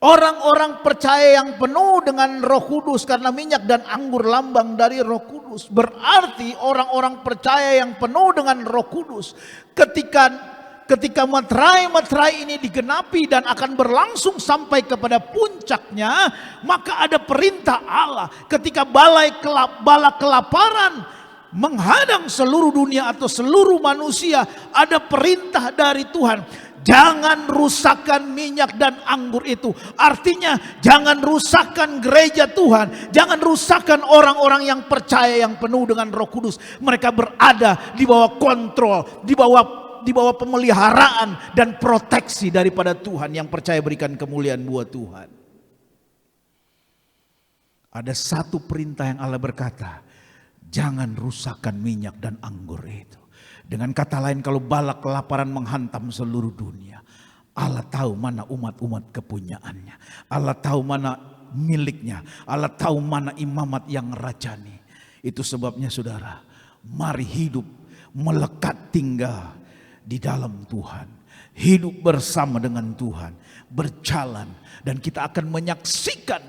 Orang-orang percaya yang penuh dengan Roh Kudus, karena minyak dan anggur lambang dari Roh Kudus. Berarti orang-orang percaya yang penuh dengan Roh Kudus, ketika materai ini digenapi dan akan berlangsung sampai kepada puncaknya, maka ada perintah Allah. Ketika bala kelaparan menghadang seluruh dunia atau seluruh manusia, ada perintah dari Tuhan. Jangan rusakkan minyak dan anggur itu. Artinya jangan rusakkan gereja Tuhan. Jangan rusakkan orang-orang yang percaya yang penuh dengan Roh Kudus. Mereka berada di bawah kontrol, di bawah pemeliharaan dan proteksi daripada Tuhan. Yang percaya berikan kemuliaan buat Tuhan. Ada satu perintah yang Allah berkata, jangan rusakkan minyak dan anggur itu. Dengan kata lain, kalau bala kelaparan menghantam seluruh dunia, Allah tahu mana umat-umat kepunyaannya. Allah tahu mana miliknya. Allah tahu mana imamat yang rajani. Itu sebabnya saudara, mari hidup melekat tinggal di dalam Tuhan. Hidup bersama dengan Tuhan. Berjalan. Dan kita akan menyaksikan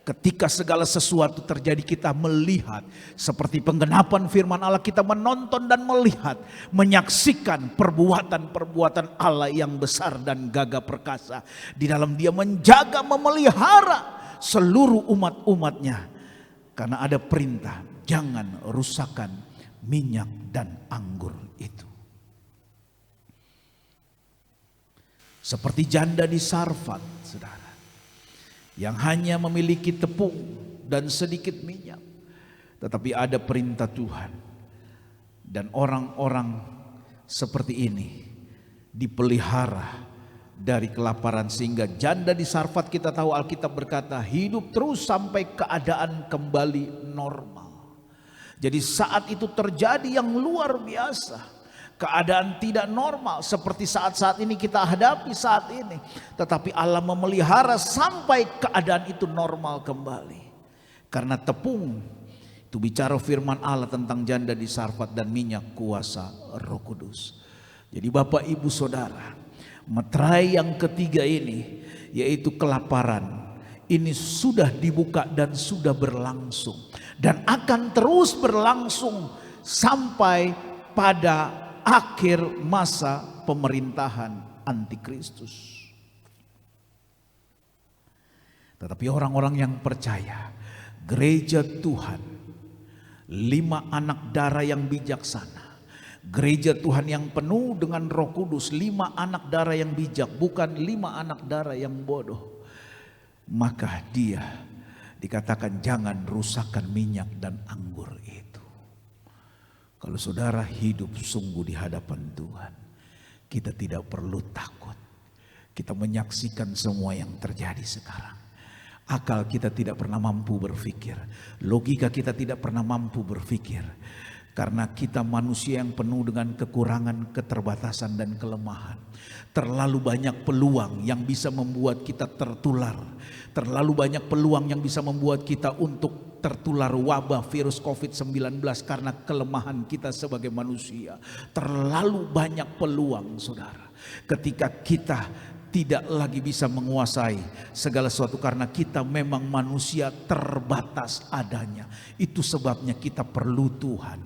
ketika segala sesuatu terjadi, kita melihat seperti penggenapan firman Allah, kita menonton dan melihat, menyaksikan perbuatan-perbuatan Allah yang besar dan gagah perkasa. Di dalam Dia menjaga, memelihara seluruh umat-umatnya. Karena ada perintah, jangan rusakkan minyak dan anggur itu. Seperti janda di Sarfat, saudara, yang hanya memiliki tepung dan sedikit minyak, tetapi ada perintah Tuhan, dan orang-orang seperti ini dipelihara dari kelaparan, sehingga janda di Sarfat, kita tahu Alkitab berkata, hidup terus sampai keadaan kembali normal. Jadi saat itu terjadi yang luar biasa. Keadaan tidak normal seperti saat-saat ini kita hadapi saat ini. Tetapi Allah memelihara sampai keadaan itu normal kembali. Karena tepung itu bicara firman Allah tentang janda di Sarfat dan minyak kuasa Roh Kudus. Jadi Bapak Ibu Saudara, meterai yang ketiga ini yaitu kelaparan. Ini sudah dibuka dan sudah berlangsung. Dan akan terus berlangsung sampai pada akhir masa pemerintahan antikristus. Tetapi orang-orang yang percaya, gereja Tuhan, 5 anak darah yang bijaksana, gereja Tuhan yang penuh dengan Roh Kudus, 5 anak darah yang bijak, bukan 5 anak darah yang bodoh. Maka dia dikatakan jangan rusakkan minyak dan anggur itu. Kalau saudara hidup sungguh di hadapan Tuhan, kita tidak perlu takut. Kita menyaksikan semua yang terjadi sekarang. Akal kita tidak pernah mampu berpikir. Logika kita tidak pernah mampu berpikir. Karena kita manusia yang penuh dengan kekurangan, keterbatasan dan kelemahan. Terlalu banyak peluang yang bisa membuat kita tertular. Terlalu banyak peluang yang bisa membuat kita untuk tertular wabah virus COVID-19 karena kelemahan kita sebagai manusia. Terlalu banyak peluang, saudara. Ketika kita tidak lagi bisa menguasai segala sesuatu karena kita memang manusia terbatas adanya. Itu sebabnya kita perlu Tuhan.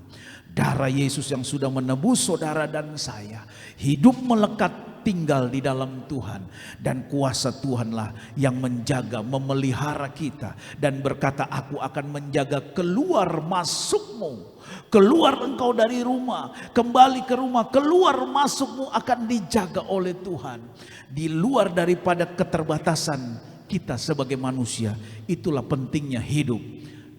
Darah Yesus yang sudah menebus saudara dan saya, hidup melekat tinggal di dalam Tuhan, dan kuasa Tuhanlah yang menjaga, memelihara kita, dan berkata, aku akan menjaga keluar masukmu. Keluar engkau dari rumah, kembali ke rumah, keluar masukmu akan dijaga oleh Tuhan. Di luar daripada keterbatasan kita sebagai manusia, itulah pentingnya hidup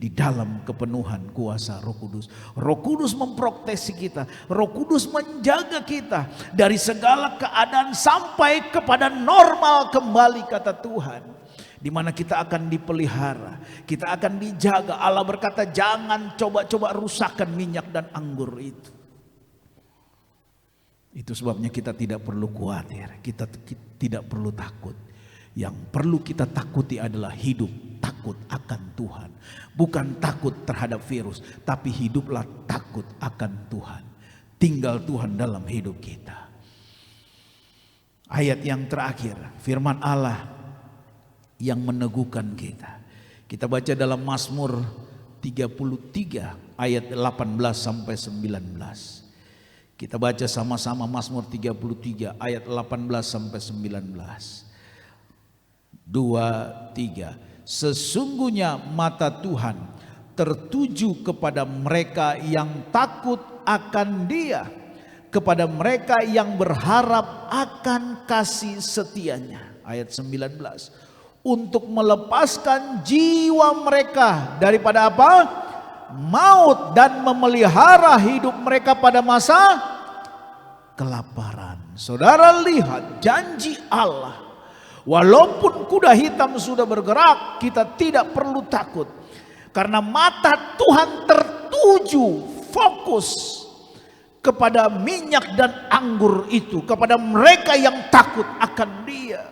di dalam kepenuhan kuasa Roh Kudus. Roh Kudus memproteksi kita, Roh Kudus menjaga kita dari segala keadaan sampai kepada normal kembali, kata Tuhan. Di mana kita akan dipelihara, kita akan dijaga. Allah berkata jangan coba-coba rusakkan minyak dan anggur itu. Itu sebabnya kita tidak perlu khawatir, kita tidak perlu takut. Yang perlu kita takuti adalah hidup takut akan Tuhan. Bukan takut terhadap virus, tapi hiduplah takut akan Tuhan. Tinggal Tuhan dalam hidup kita. Ayat yang terakhir, firman Allah yang meneguhkan kita. Kita baca dalam Mazmur 33 ayat 18 sampai 19. Kita baca sama-sama Mazmur 33 ayat 18 sampai 19. 2, 3. Sesungguhnya mata Tuhan tertuju kepada mereka yang takut akan Dia, kepada mereka yang berharap akan kasih setianya. Ayat 19. Untuk melepaskan jiwa mereka daripada apa? Maut, dan memelihara hidup mereka pada masa kelaparan. Saudara lihat janji Allah. Walaupun kuda hitam sudah bergerak, kita tidak perlu takut. Karena mata Tuhan tertuju, fokus kepada minyak dan anggur itu, kepada mereka yang takut akan Dia,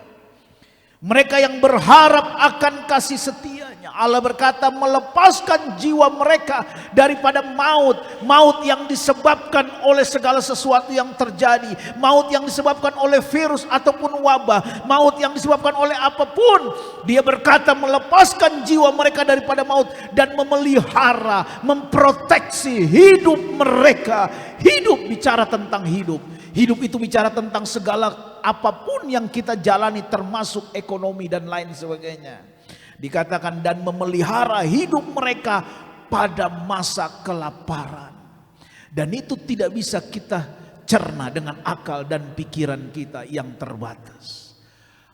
mereka yang berharap akan kasih setianya. Allah berkata melepaskan jiwa mereka daripada maut. Maut yang disebabkan oleh segala sesuatu yang terjadi. Maut yang disebabkan oleh virus ataupun wabah. Maut yang disebabkan oleh apapun. Dia berkata melepaskan jiwa mereka daripada maut. Dan memelihara, memproteksi hidup mereka. Hidup bicara tentang hidup. Hidup itu bicara tentang segala apapun yang kita jalani, termasuk ekonomi dan lain sebagainya. Dikatakan dan memelihara hidup mereka pada masa kelaparan. Dan itu tidak bisa kita cerna dengan akal dan pikiran kita yang terbatas.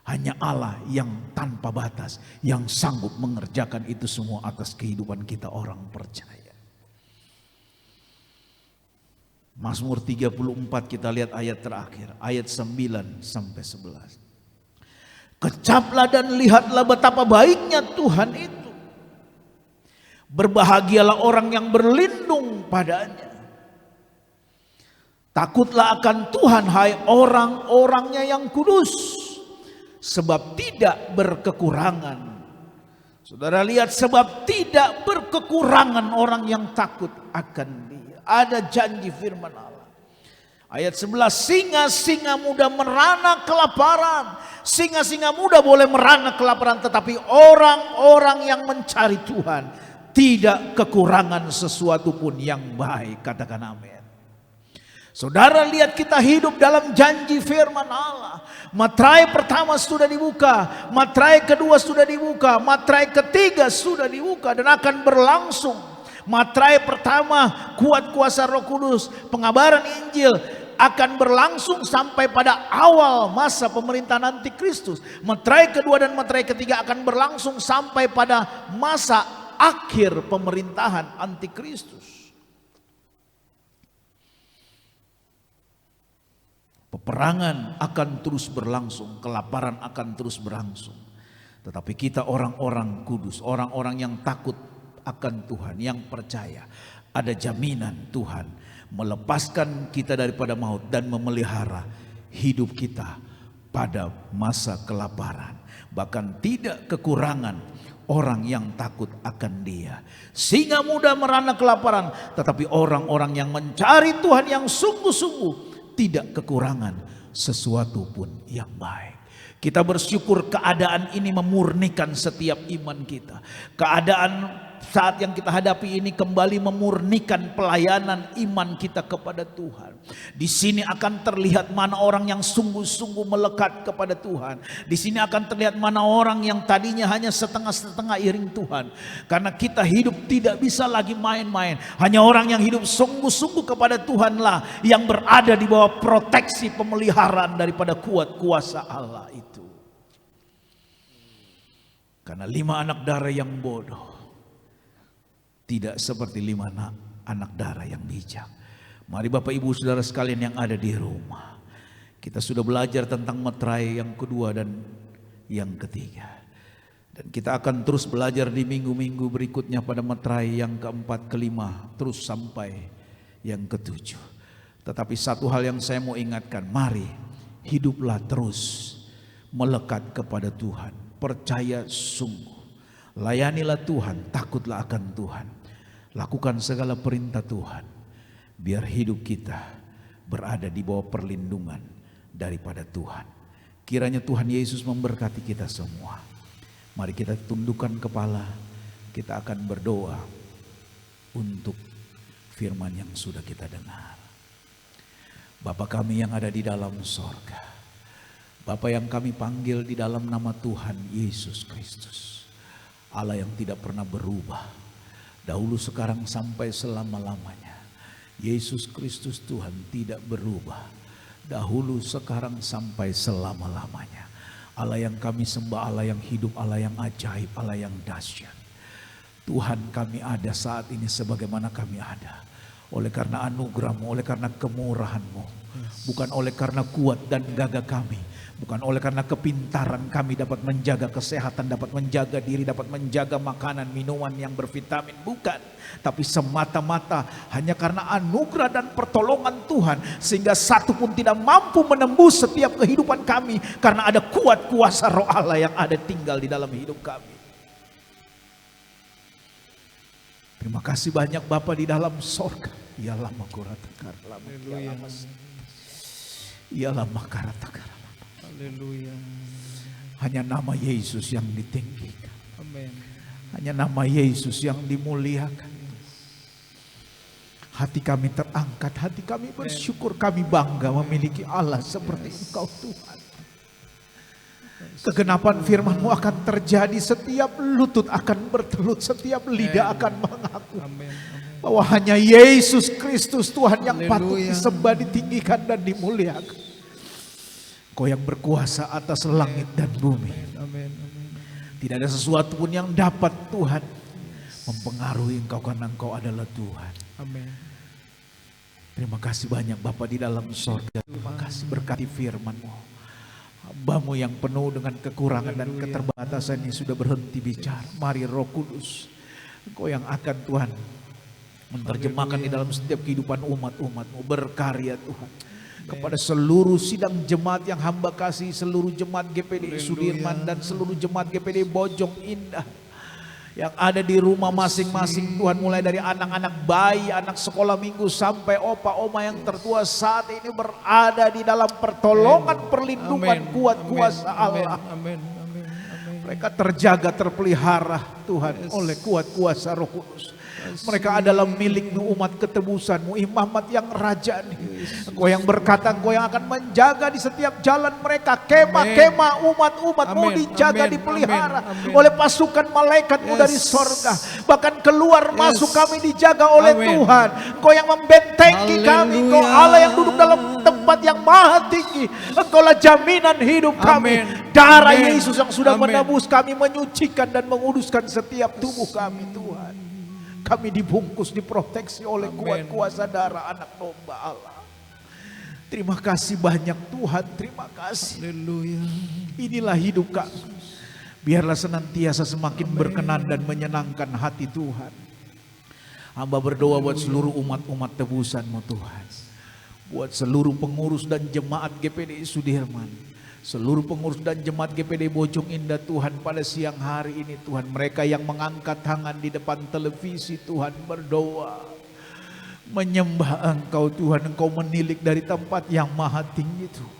Hanya Allah yang tanpa batas, yang sanggup mengerjakan itu semua atas kehidupan kita orang percaya. Mazmur 34 kita lihat ayat terakhir, ayat 9 sampai 11. Kecaplah dan lihatlah betapa baiknya Tuhan itu. Berbahagialah orang yang berlindung padanya. Takutlah akan Tuhan hai orang-orangnya yang kudus, sebab tidak berkekurangan. Saudara lihat, sebab tidak berkekurangan orang yang takut akan Dia. Ada janji firman Allah. Ayat 11, singa-singa muda merana kelaparan. Singa-singa muda boleh merana kelaparan, tetapi orang-orang yang mencari Tuhan tidak kekurangan sesuatu pun yang baik. Katakan amin. Saudara lihat, kita hidup dalam janji firman Allah. Materai pertama sudah dibuka, materai kedua sudah dibuka, materai ketiga sudah dibuka dan akan berlangsung. Materai pertama, kuat kuasa Roh Kudus, pengabaran Injil akan berlangsung sampai pada awal masa pemerintahan Antikristus. Materai kedua dan materai ketiga akan berlangsung sampai pada masa akhir pemerintahan Antikristus. Peperangan akan terus berlangsung, kelaparan akan terus berlangsung. Tetapi kita orang-orang kudus, orang-orang yang takut akan Tuhan, yang percaya, ada jaminan Tuhan melepaskan kita daripada maut dan memelihara hidup kita pada masa kelaparan. Bahkan tidak kekurangan orang yang takut akan Dia. Singa muda merana kelaparan, tetapi orang-orang yang mencari Tuhan yang sungguh-sungguh tidak kekurangan sesuatu pun yang baik. Kita bersyukur keadaan ini memurnikan setiap iman kita. Keadaan saat yang kita hadapi ini kembali memurnikan pelayanan iman kita kepada Tuhan. Di sini akan terlihat mana orang yang sungguh-sungguh melekat kepada Tuhan. Di sini akan terlihat mana orang yang tadinya hanya setengah-setengah iring Tuhan. Karena kita hidup tidak bisa lagi main-main. Hanya orang yang hidup sungguh-sungguh kepada Tuhanlah yang berada di bawah proteksi pemeliharaan daripada kuat kuasa Allah itu. Karena 5 anak darah yang bodoh tidak seperti 5 anak darah yang bijak. Mari Bapak Ibu Saudara sekalian yang ada di rumah, kita sudah belajar tentang materai yang kedua dan yang ketiga. Dan kita akan terus belajar di minggu-minggu berikutnya pada materai yang keempat, kelima, terus sampai yang ketujuh. Tetapi satu hal yang saya mau ingatkan, mari hiduplah terus melekat kepada Tuhan. Percaya sungguh. Layanilah Tuhan, takutlah akan Tuhan. Lakukan segala perintah Tuhan. Biar hidup kita berada di bawah perlindungan daripada Tuhan. Kiranya Tuhan Yesus memberkati kita semua. Mari kita tundukkan kepala. Kita akan berdoa untuk firman yang sudah kita dengar. Bapa kami yang ada di dalam sorga, Bapa yang kami panggil di dalam nama Tuhan Yesus Kristus, Allah yang tidak pernah berubah, dahulu sekarang sampai selama-lamanya. Yesus Kristus Tuhan tidak berubah, dahulu sekarang sampai selama-lamanya. Allah yang kami sembah, Allah yang hidup, Allah yang ajaib, Allah yang dahsyat. Tuhan, kami ada saat ini sebagaimana kami ada oleh karena anugerah-Mu, oleh karena kemurahan-Mu, bukan oleh karena kuat dan gagah kami, bukan oleh karena kepintaran kami dapat menjaga kesehatan, dapat menjaga diri, dapat menjaga makanan, minuman yang bervitamin, bukan. Tapi semata-mata hanya karena anugerah dan pertolongan Tuhan, sehingga satu pun tidak mampu menembus setiap kehidupan kami, karena ada kuat kuasa Roh Allah yang ada tinggal di dalam hidup kami. Terima kasih banyak Bapa di dalam sorga. Ialah makarata ialah makarata. Haleluya. Hanya nama Yesus yang ditinggikan. Amin. Hanya nama Yesus yang dimuliakan. Hati kami terangkat, hati kami bersyukur, kami bangga memiliki Allah seperti Engkau Tuhan. Kegenapan firman-Mu akan terjadi, setiap lutut akan bertelut, setiap lidah akan mengaku Amin. bahwa hanya Yesus Kristus Tuhan yang patut Haleluya. disembah, ditinggikan dan dimuliakan. Kau yang berkuasa atas langit dan bumi. Amin. Amin. Tidak ada sesuatu pun yang dapat Tuhan mempengaruhi Engkau, karena Engkau adalah Tuhan. Amin. Terima kasih banyak Bapa di dalam sorga. Terima kasih berkati firman-Mu. Hamba-Mu yang penuh dengan kekurangan dan keterbatasan ini sudah berhenti bicara. Mari Roh Kudus, Engkau yang akan Tuhan menerjemahkan di dalam setiap kehidupan umat-umat-Mu. Berkarya Tuhan kepada seluruh sidang jemaat yang hamba kasih, seluruh jemaat GPD Sudirman dan seluruh jemaat GPD Bojong Indah yang ada di rumah masing-masing Tuhan, mulai dari anak-anak bayi, anak sekolah minggu sampai opa-oma yang tertua saat ini berada di dalam pertolongan, perlindungan kuat kuasa Allah. Amin. Amin. Amin. Mereka terjaga, terpelihara Tuhan oleh kuat kuasa Roh Kudus. Mereka adalah milik-Mu, umat ketebusan-Mu, imamat yang rajani. Engkau yang berkata Engkau yang akan menjaga di setiap jalan mereka. Kemah-kemah umat-umat-Mu dijaga, dipelihara oleh pasukan malaikat-Mu dari sorga. Bahkan keluar masuk kami dijaga oleh Tuhan. Engkau yang membentengi kami. Engkau Allah yang duduk dalam tempat yang maha tinggi. Engkaulah jaminan hidup kami. Darah Yesus yang sudah menebus kami, menyucikan dan menguduskan setiap tubuh kami Tuhan. Kami dibungkus, diproteksi oleh kuat kuasa darah anak domba Allah. Terima kasih banyak Tuhan, terima kasih. Haleluya. Inilah hidup kami. Biarlah senantiasa semakin berkenan dan menyenangkan hati Tuhan. Hamba berdoa buat seluruh umat-umat tebusan-Mu Tuhan. Buat seluruh pengurus dan jemaat GPD Sudirman. Seluruh pengurus dan jemaat GPD Bojong Indah Tuhan, pada siang hari ini Tuhan, mereka yang mengangkat tangan di depan televisi Tuhan berdoa, menyembah Engkau Tuhan. Engkau menilik dari tempat yang maha tinggi Tuhan.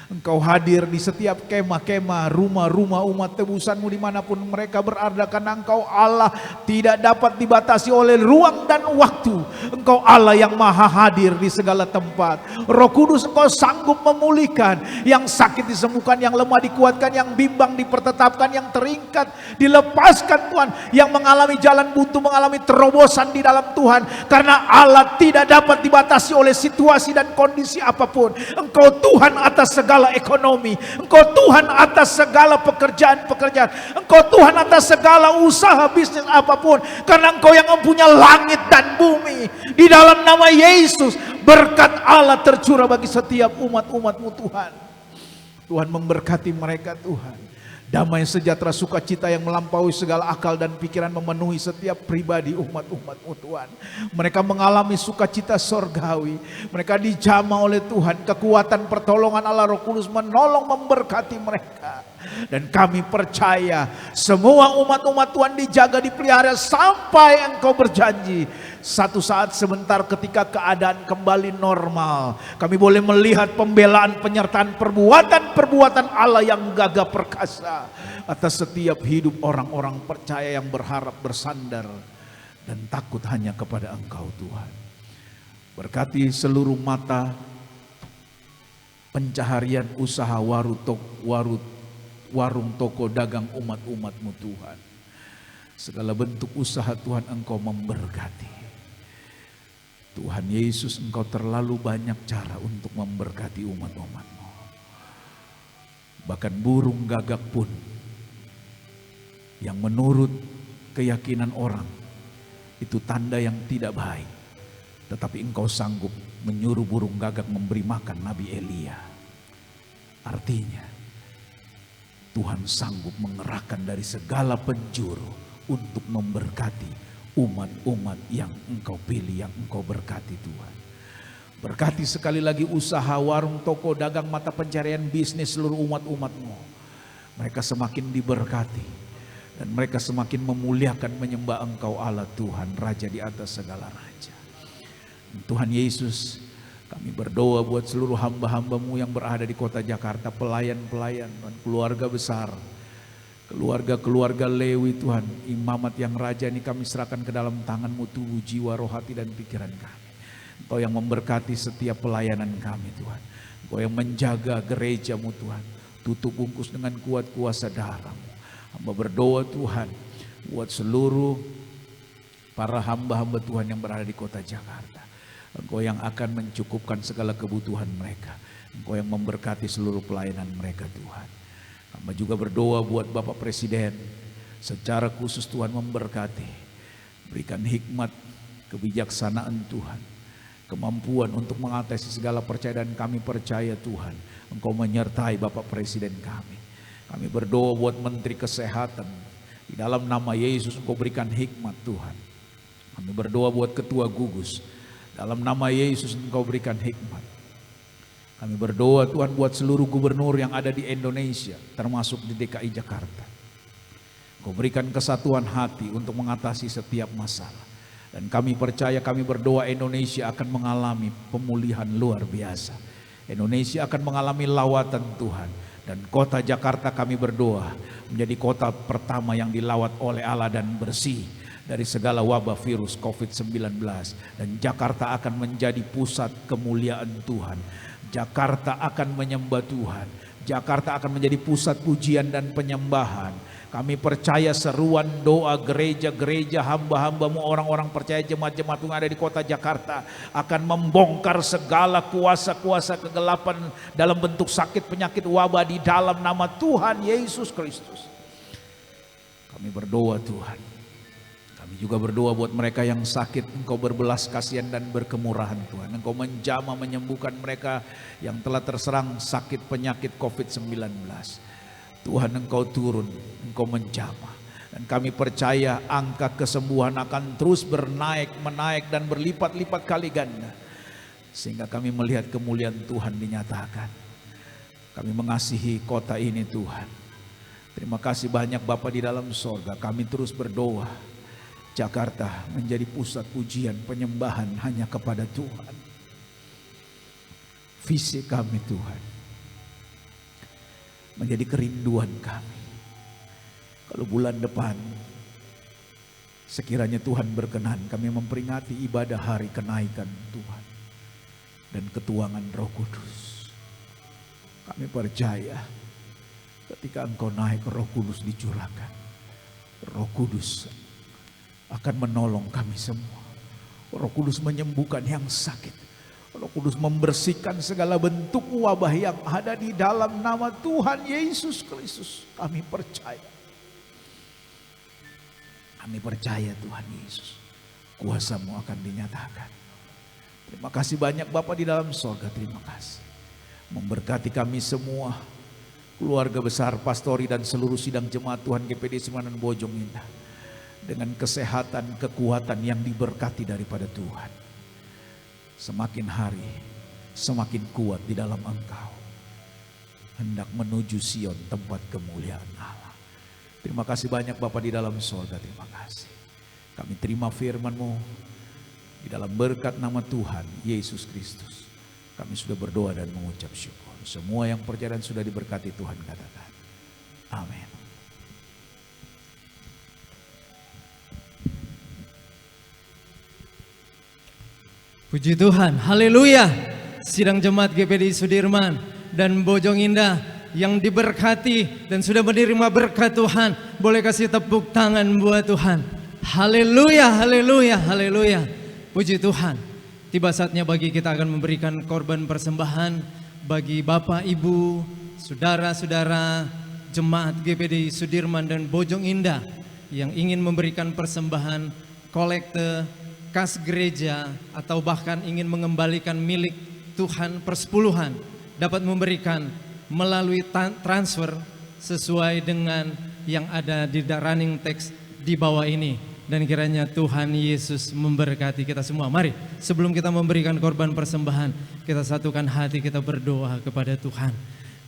Engkau hadir di setiap kemah-kemah, rumah-rumah umat tebusan-Mu dimanapun mereka berada, karena Engkau Allah tidak dapat dibatasi oleh ruang dan waktu. Engkau Allah yang maha hadir di segala tempat. Roh Kudus, Engkau sanggup memulihkan, yang sakit disembuhkan, yang lemah dikuatkan, yang bimbang dipertetapkan, yang teringkat dilepaskan Tuhan, yang mengalami jalan buntu mengalami terobosan di dalam Tuhan, karena Allah tidak dapat dibatasi oleh situasi dan kondisi apapun. Engkau Tuhan atas segala ekonomi, Engkau Tuhan atas segala pekerjaan-pekerjaan, Engkau Tuhan atas segala usaha bisnis apapun, karena Engkau yang mempunyai langit dan bumi. Di dalam nama Yesus, berkat Allah tercurah bagi setiap umat-umat-Mu Tuhan. Tuhan memberkati mereka Tuhan. Damai sejahtera sukacita yang melampaui segala akal dan pikiran memenuhi setiap pribadi umat-umat-Mu Tuhan. Mereka mengalami sukacita sorgawi. Mereka dijamah oleh Tuhan. Kekuatan pertolongan Allah Roh Kudus menolong, memberkati mereka. Dan kami percaya semua umat-umat Tuhan dijaga, dipelihara sampai Engkau berjanji satu saat sebentar ketika keadaan kembali normal, kami boleh melihat pembelaan, penyertaan, perbuatan-perbuatan Allah yang gagah perkasa atas setiap hidup orang-orang percaya yang berharap, bersandar dan takut hanya kepada Engkau Tuhan. Berkati seluruh mata pencaharian usaha warung toko dagang umat-umat-Mu Tuhan. Segala bentuk usaha Tuhan Engkau memberkati. Tuhan Yesus, Engkau terlalu banyak cara untuk memberkati umat-umat-Mu. Bahkan burung gagak pun yang menurut keyakinan orang itu tanda yang tidak baik, tetapi Engkau sanggup menyuruh burung gagak memberi makan Nabi Elia. Artinya Tuhan sanggup mengerahkan dari segala penjuru untuk memberkati umat-umat yang Engkau pilih, yang Engkau berkati Tuhan. Berkati sekali lagi usaha warung, toko, dagang, mata pencarian, bisnis seluruh umat-umat-Mu. Mereka semakin diberkati dan mereka semakin memuliakan, menyembah Engkau Allah Tuhan, Raja di atas segala raja. Tuhan Yesus, kami berdoa buat seluruh hamba-hamba-Mu yang berada di kota Jakarta, pelayan-pelayan dan keluarga besar, keluarga-keluarga Lewi Tuhan, imamat yang raja ini kami serahkan ke dalam tangan-Mu, tubuh, jiwa, roh, hati dan pikiran kami. Engkau yang memberkati setiap pelayanan kami Tuhan. Engkau yang menjaga gereja-Mu Tuhan. tutup bungkus dengan kuat kuasa darah-Mu. Hamba berdoa Tuhan buat seluruh para hamba-hamba Tuhan yang berada di kota Jakarta. Engkau yang akan mencukupkan segala kebutuhan mereka. Engkau yang memberkati seluruh pelayanan mereka Tuhan. Hamba juga berdoa buat Bapak Presiden. Secara khusus Tuhan memberkati. Berikan hikmat, kebijaksanaan Tuhan. Kemampuan untuk mengatasi segala percaya, dan kami percaya Tuhan Engkau menyertai Bapak Presiden kami. Kami berdoa buat Menteri Kesehatan. Di dalam nama Yesus Engkau berikan hikmat Tuhan. Kami berdoa buat Ketua Gugus. Dalam nama Yesus Engkau berikan hikmat. Kami berdoa Tuhan buat seluruh gubernur yang ada di Indonesia, termasuk di DKI Jakarta. Engkau berikan kesatuan hati untuk mengatasi setiap masalah. Dan kami percaya, kami berdoa Indonesia akan mengalami pemulihan luar biasa. Indonesia akan mengalami lawatan Tuhan. Dan kota Jakarta kami berdoa menjadi kota pertama yang dilawat oleh Allah dan bersih dari segala wabah virus COVID-19. Dan Jakarta akan menjadi pusat kemuliaan Tuhan. Jakarta akan menyembah Tuhan. Jakarta akan menjadi pusat pujian dan penyembahan. Kami percaya seruan doa gereja-gereja hamba-hambamu, orang-orang percaya, jemaat-jemaat yang ada di kota Jakarta akan membongkar segala kuasa-kuasa kegelapan dalam bentuk sakit, penyakit, wabah di dalam nama Tuhan Yesus Kristus. Kami berdoa Tuhan. Kami juga berdoa buat mereka yang sakit, Engkau berbelas kasihan dan berkemurahan Tuhan. Engkau menjamah menyembuhkan mereka yang telah terserang sakit penyakit COVID-19. Tuhan Engkau turun, Engkau menjamah. Dan kami percaya angka kesembuhan akan terus menaik dan berlipat-lipat kali ganda. Sehingga kami melihat kemuliaan Tuhan dinyatakan. Kami mengasihi kota ini Tuhan. Terima kasih banyak Bapa di dalam sorga. Kami terus berdoa. Jakarta menjadi pusat pujian penyembahan hanya kepada Tuhan. Visi kami Tuhan menjadi kerinduan kami. Kalau bulan depan sekiranya Tuhan berkenan, kami memperingati ibadah hari kenaikan Tuhan dan ketuangan Roh Kudus. Kami percaya ketika Engkau naik, Roh Kudus dicurahkan. Roh Kudus akan menolong kami semua. Roh Kudus menyembuhkan yang sakit. Roh Kudus membersihkan segala bentuk wabah yang ada di dalam nama Tuhan Yesus Kristus. Kami percaya. Kami percaya Tuhan Yesus, kuasa-Mu akan dinyatakan. Terima kasih banyak Bapa di dalam sorga. Terima kasih. Memberkati kami semua, keluarga besar pastori dan seluruh sidang jemaat Tuhan GPD Simanan Bojong Indah. Dengan kesehatan, kekuatan yang diberkati daripada Tuhan. Semakin hari, semakin kuat di dalam Engkau. Hendak menuju Sion, tempat kemuliaan Allah. Terima kasih banyak Bapa di dalam sorga, terima kasih. Kami terima firman-Mu di dalam berkat nama Tuhan Yesus Kristus. Kami sudah berdoa dan mengucap syukur. Semua yang percaya dan sudah diberkati Tuhan katakan. Amin. Puji Tuhan, haleluya. Sidang jemaat GPD Sudirman dan Bojong Indah yang diberkati dan sudah menerima berkat Tuhan, boleh kasih tepuk tangan buat Tuhan. Haleluya, haleluya, haleluya. Puji Tuhan. Tiba saatnya bagi kita akan memberikan korban persembahan bagi Bapak, Ibu, saudara-saudara jemaat GPD Sudirman dan Bojong Indah yang ingin memberikan persembahan kolekte kas gereja atau bahkan ingin mengembalikan milik Tuhan persepuluhan, dapat memberikan melalui transfer sesuai dengan yang ada di running text di bawah ini. Dan kiranya Tuhan Yesus memberkati kita semua. Mari sebelum kita memberikan korban persembahan, kita satukan hati, kita berdoa kepada Tuhan.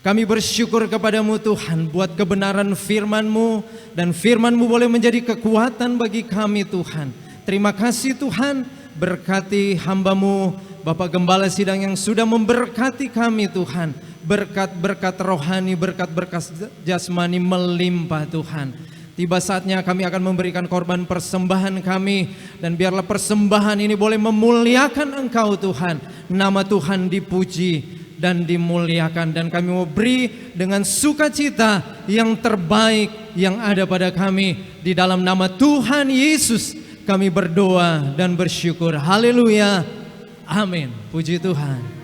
Kami bersyukur kepadamu Tuhan buat kebenaran firman-Mu, dan firman-Mu boleh menjadi kekuatan bagi kami Tuhan. Terima kasih Tuhan, berkati hamba-Mu Bapak Gembala Sidang yang sudah memberkati kami Tuhan. Berkat-berkat rohani, berkat-berkat jasmani melimpah Tuhan. Tiba saatnya kami akan memberikan korban persembahan kami. Dan biarlah persembahan ini boleh memuliakan Engkau Tuhan. Nama Tuhan dipuji, dan dimuliakan. Dan kami mau beri dengan sukacita yang terbaik yang ada pada kami. Di dalam nama Tuhan Yesus kami berdoa dan bersyukur. Haleluya. Amin. Puji Tuhan.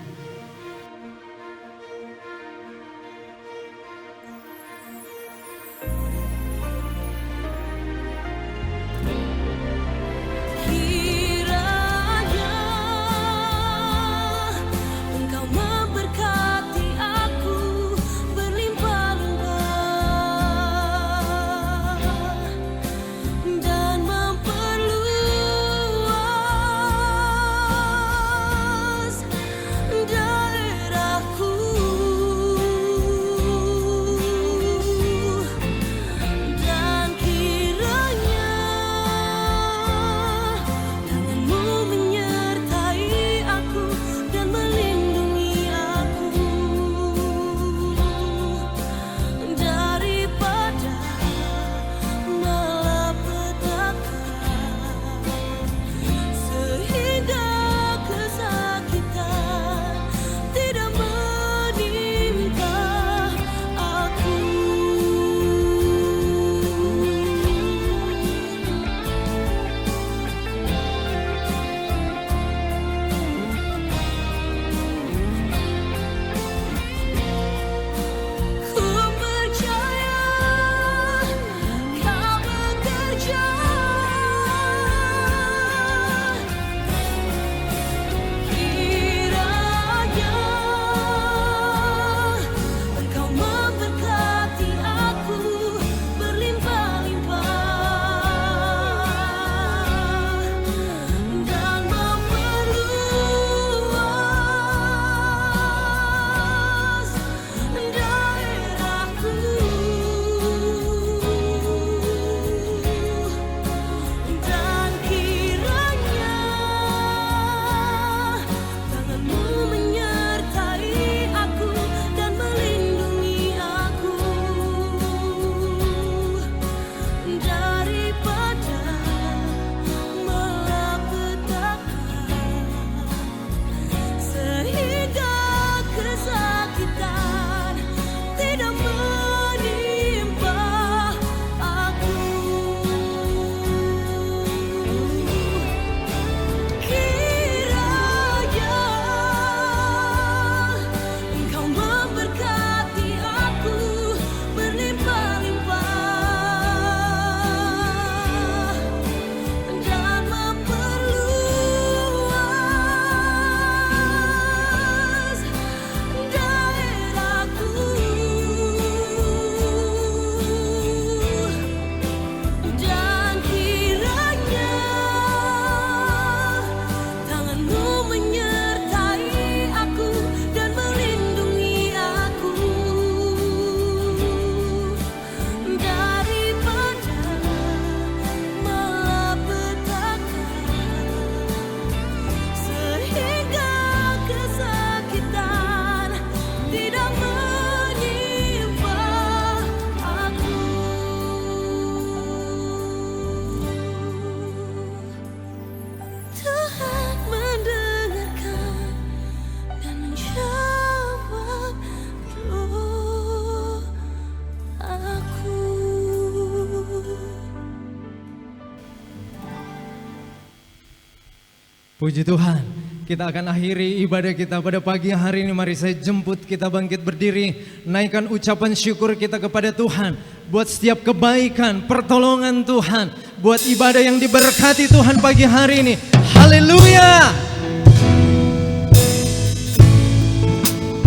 Puji Tuhan, kita akan akhiri ibadah kita pada pagi hari ini. Mari saya jemput kita bangkit berdiri, naikkan ucapan syukur kita kepada Tuhan buat setiap kebaikan, pertolongan Tuhan, buat ibadah yang diberkati Tuhan pagi hari ini. Haleluya.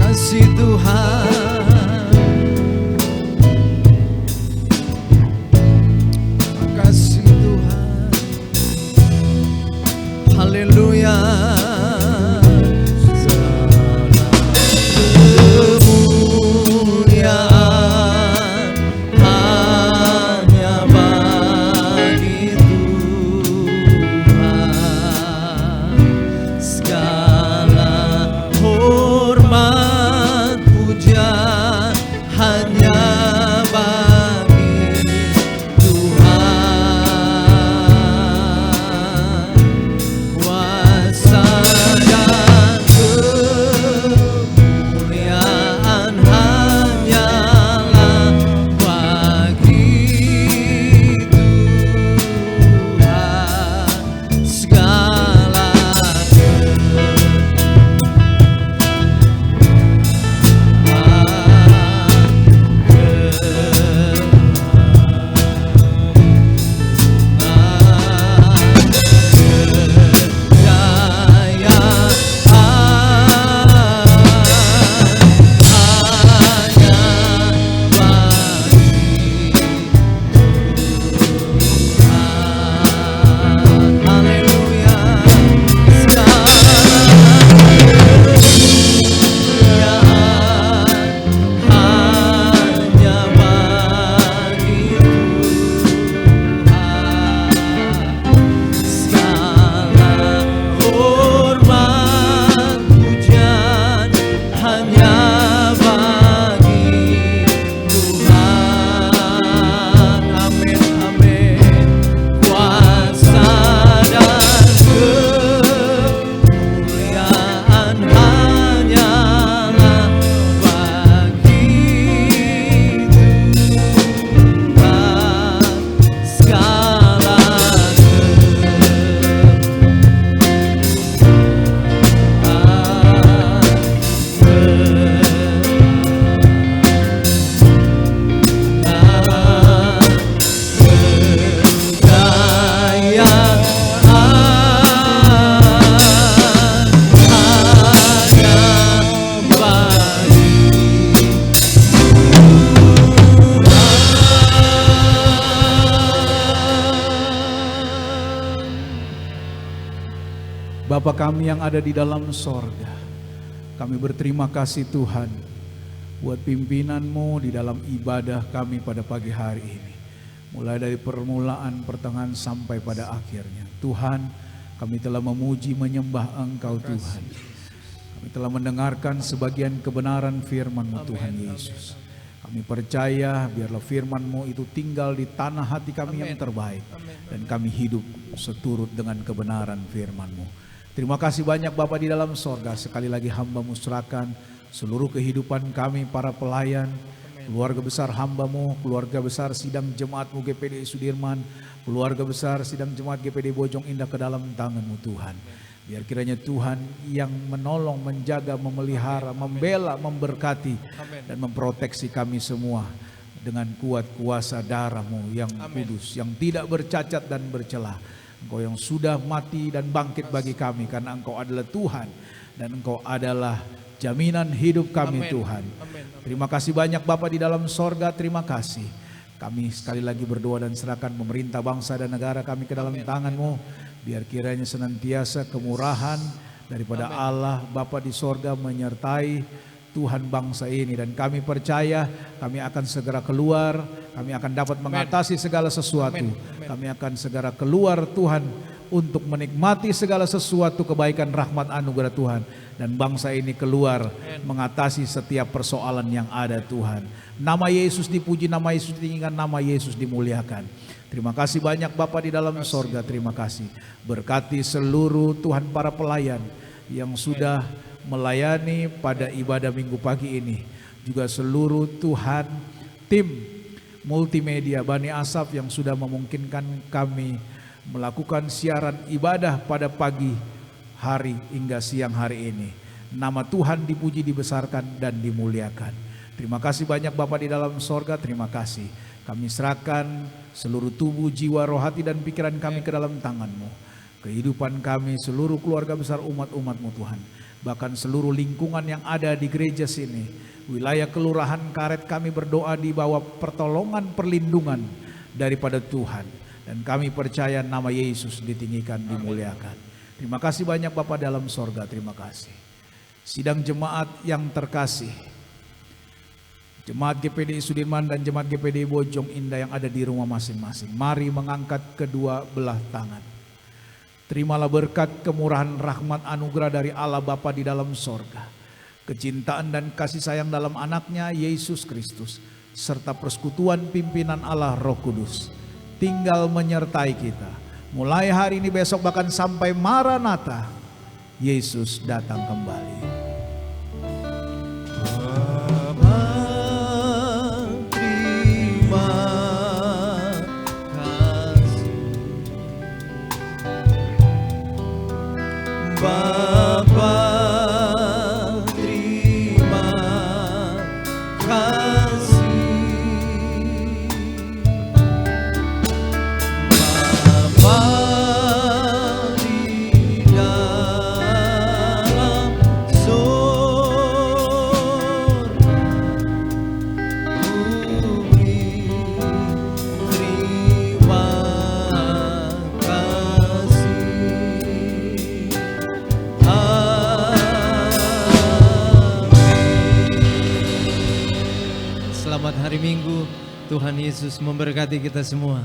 Kasih Tuhan, kasih Tuhan. Haleluya. Bapa kami yang ada di dalam sorga, kami berterima kasih Tuhan buat pimpinan-Mu di dalam ibadah kami pada pagi hari ini. Mulai dari permulaan, pertengahan sampai pada akhirnya. Tuhan, kami telah memuji menyembah Engkau Tuhan. Kami telah mendengarkan sebagian kebenaran firman-Mu Tuhan Yesus. Kami percaya biarlah firman-Mu itu tinggal di tanah hati kami yang terbaik. Dan kami hidup seturut dengan kebenaran firman-Mu. Terima kasih banyak Bapa di dalam sorga. Sekali lagi hamba-Mu serahkan seluruh kehidupan kami para pelayan, keluarga besar hamba-Mu, keluarga besar sidang jemaat-Mu GPD Sudirman, keluarga besar sidang jemaat GPD Bojong Indah ke dalam tangan-Mu Tuhan. Biar kiranya Tuhan yang menolong, menjaga, memelihara, membela, memberkati, dan memproteksi kami semua dengan kuat kuasa darah-Mu yang kudus, yang tidak bercacat dan bercela. Engkau yang sudah mati dan bangkit bagi kami, karena Engkau adalah Tuhan dan Engkau adalah jaminan hidup kami Tuhan. Terima kasih banyak Bapa di dalam sorga, terima kasih. Kami sekali lagi berdoa dan serahkan pemerintah bangsa dan negara kami ke dalam tangan-Mu. Biar kiranya senantiasa kemurahan daripada Allah Bapa di sorga menyertai Tuhan bangsa ini. Dan kami percaya kami akan segera keluar, kami akan dapat mengatasi segala sesuatu. Kami akan segera keluar Tuhan untuk menikmati segala sesuatu kebaikan rahmat anugerah Tuhan. Dan bangsa ini keluar mengatasi setiap persoalan yang ada Tuhan. Nama Yesus dipuji, nama Yesus ditinggikan, nama Yesus dimuliakan. Terima kasih banyak Bapa di dalam sorga, terima kasih. Berkati seluruh Tuhan para pelayan yang sudah melayani pada ibadah minggu pagi ini. Juga seluruh Tuhan tim multimedia Bani Asaf yang sudah memungkinkan kami melakukan siaran ibadah pada pagi hari hingga siang hari ini. Nama Tuhan dipuji, dibesarkan dan dimuliakan. Terima kasih banyak Bapa di dalam sorga, terima kasih. Kami serahkan seluruh tubuh, jiwa, roh, hati dan pikiran kami ke dalam tangan-Mu. Kehidupan kami, seluruh keluarga besar umat-umat-Mu Tuhan. Bahkan seluruh lingkungan yang ada di gereja sini. Wilayah kelurahan Karet kami berdoa di bawah pertolongan perlindungan daripada Tuhan. Dan kami percaya nama Yesus ditinggikan, dimuliakan. Terima kasih banyak Bapa dalam sorga, terima kasih. Sidang jemaat yang terkasih, Jemaat GPD Sudirman dan Jemaat GPD Bojong Indah yang ada di rumah masing-masing, mari mengangkat kedua belah tangan. Terimalah berkat kemurahan rahmat anugerah dari Allah Bapa di dalam sorga, kecintaan dan kasih sayang dalam anaknya Yesus Kristus, serta persekutuan pimpinan Allah Roh Kudus tinggal menyertai kita. Mulai hari ini, besok, bahkan sampai Maranatha, Yesus datang kembali. Bapa, terima kasih. Bapa di dalam sorga, beri terima kasih. Selamat hari Minggu, Tuhan Yesus memberkati kita semua.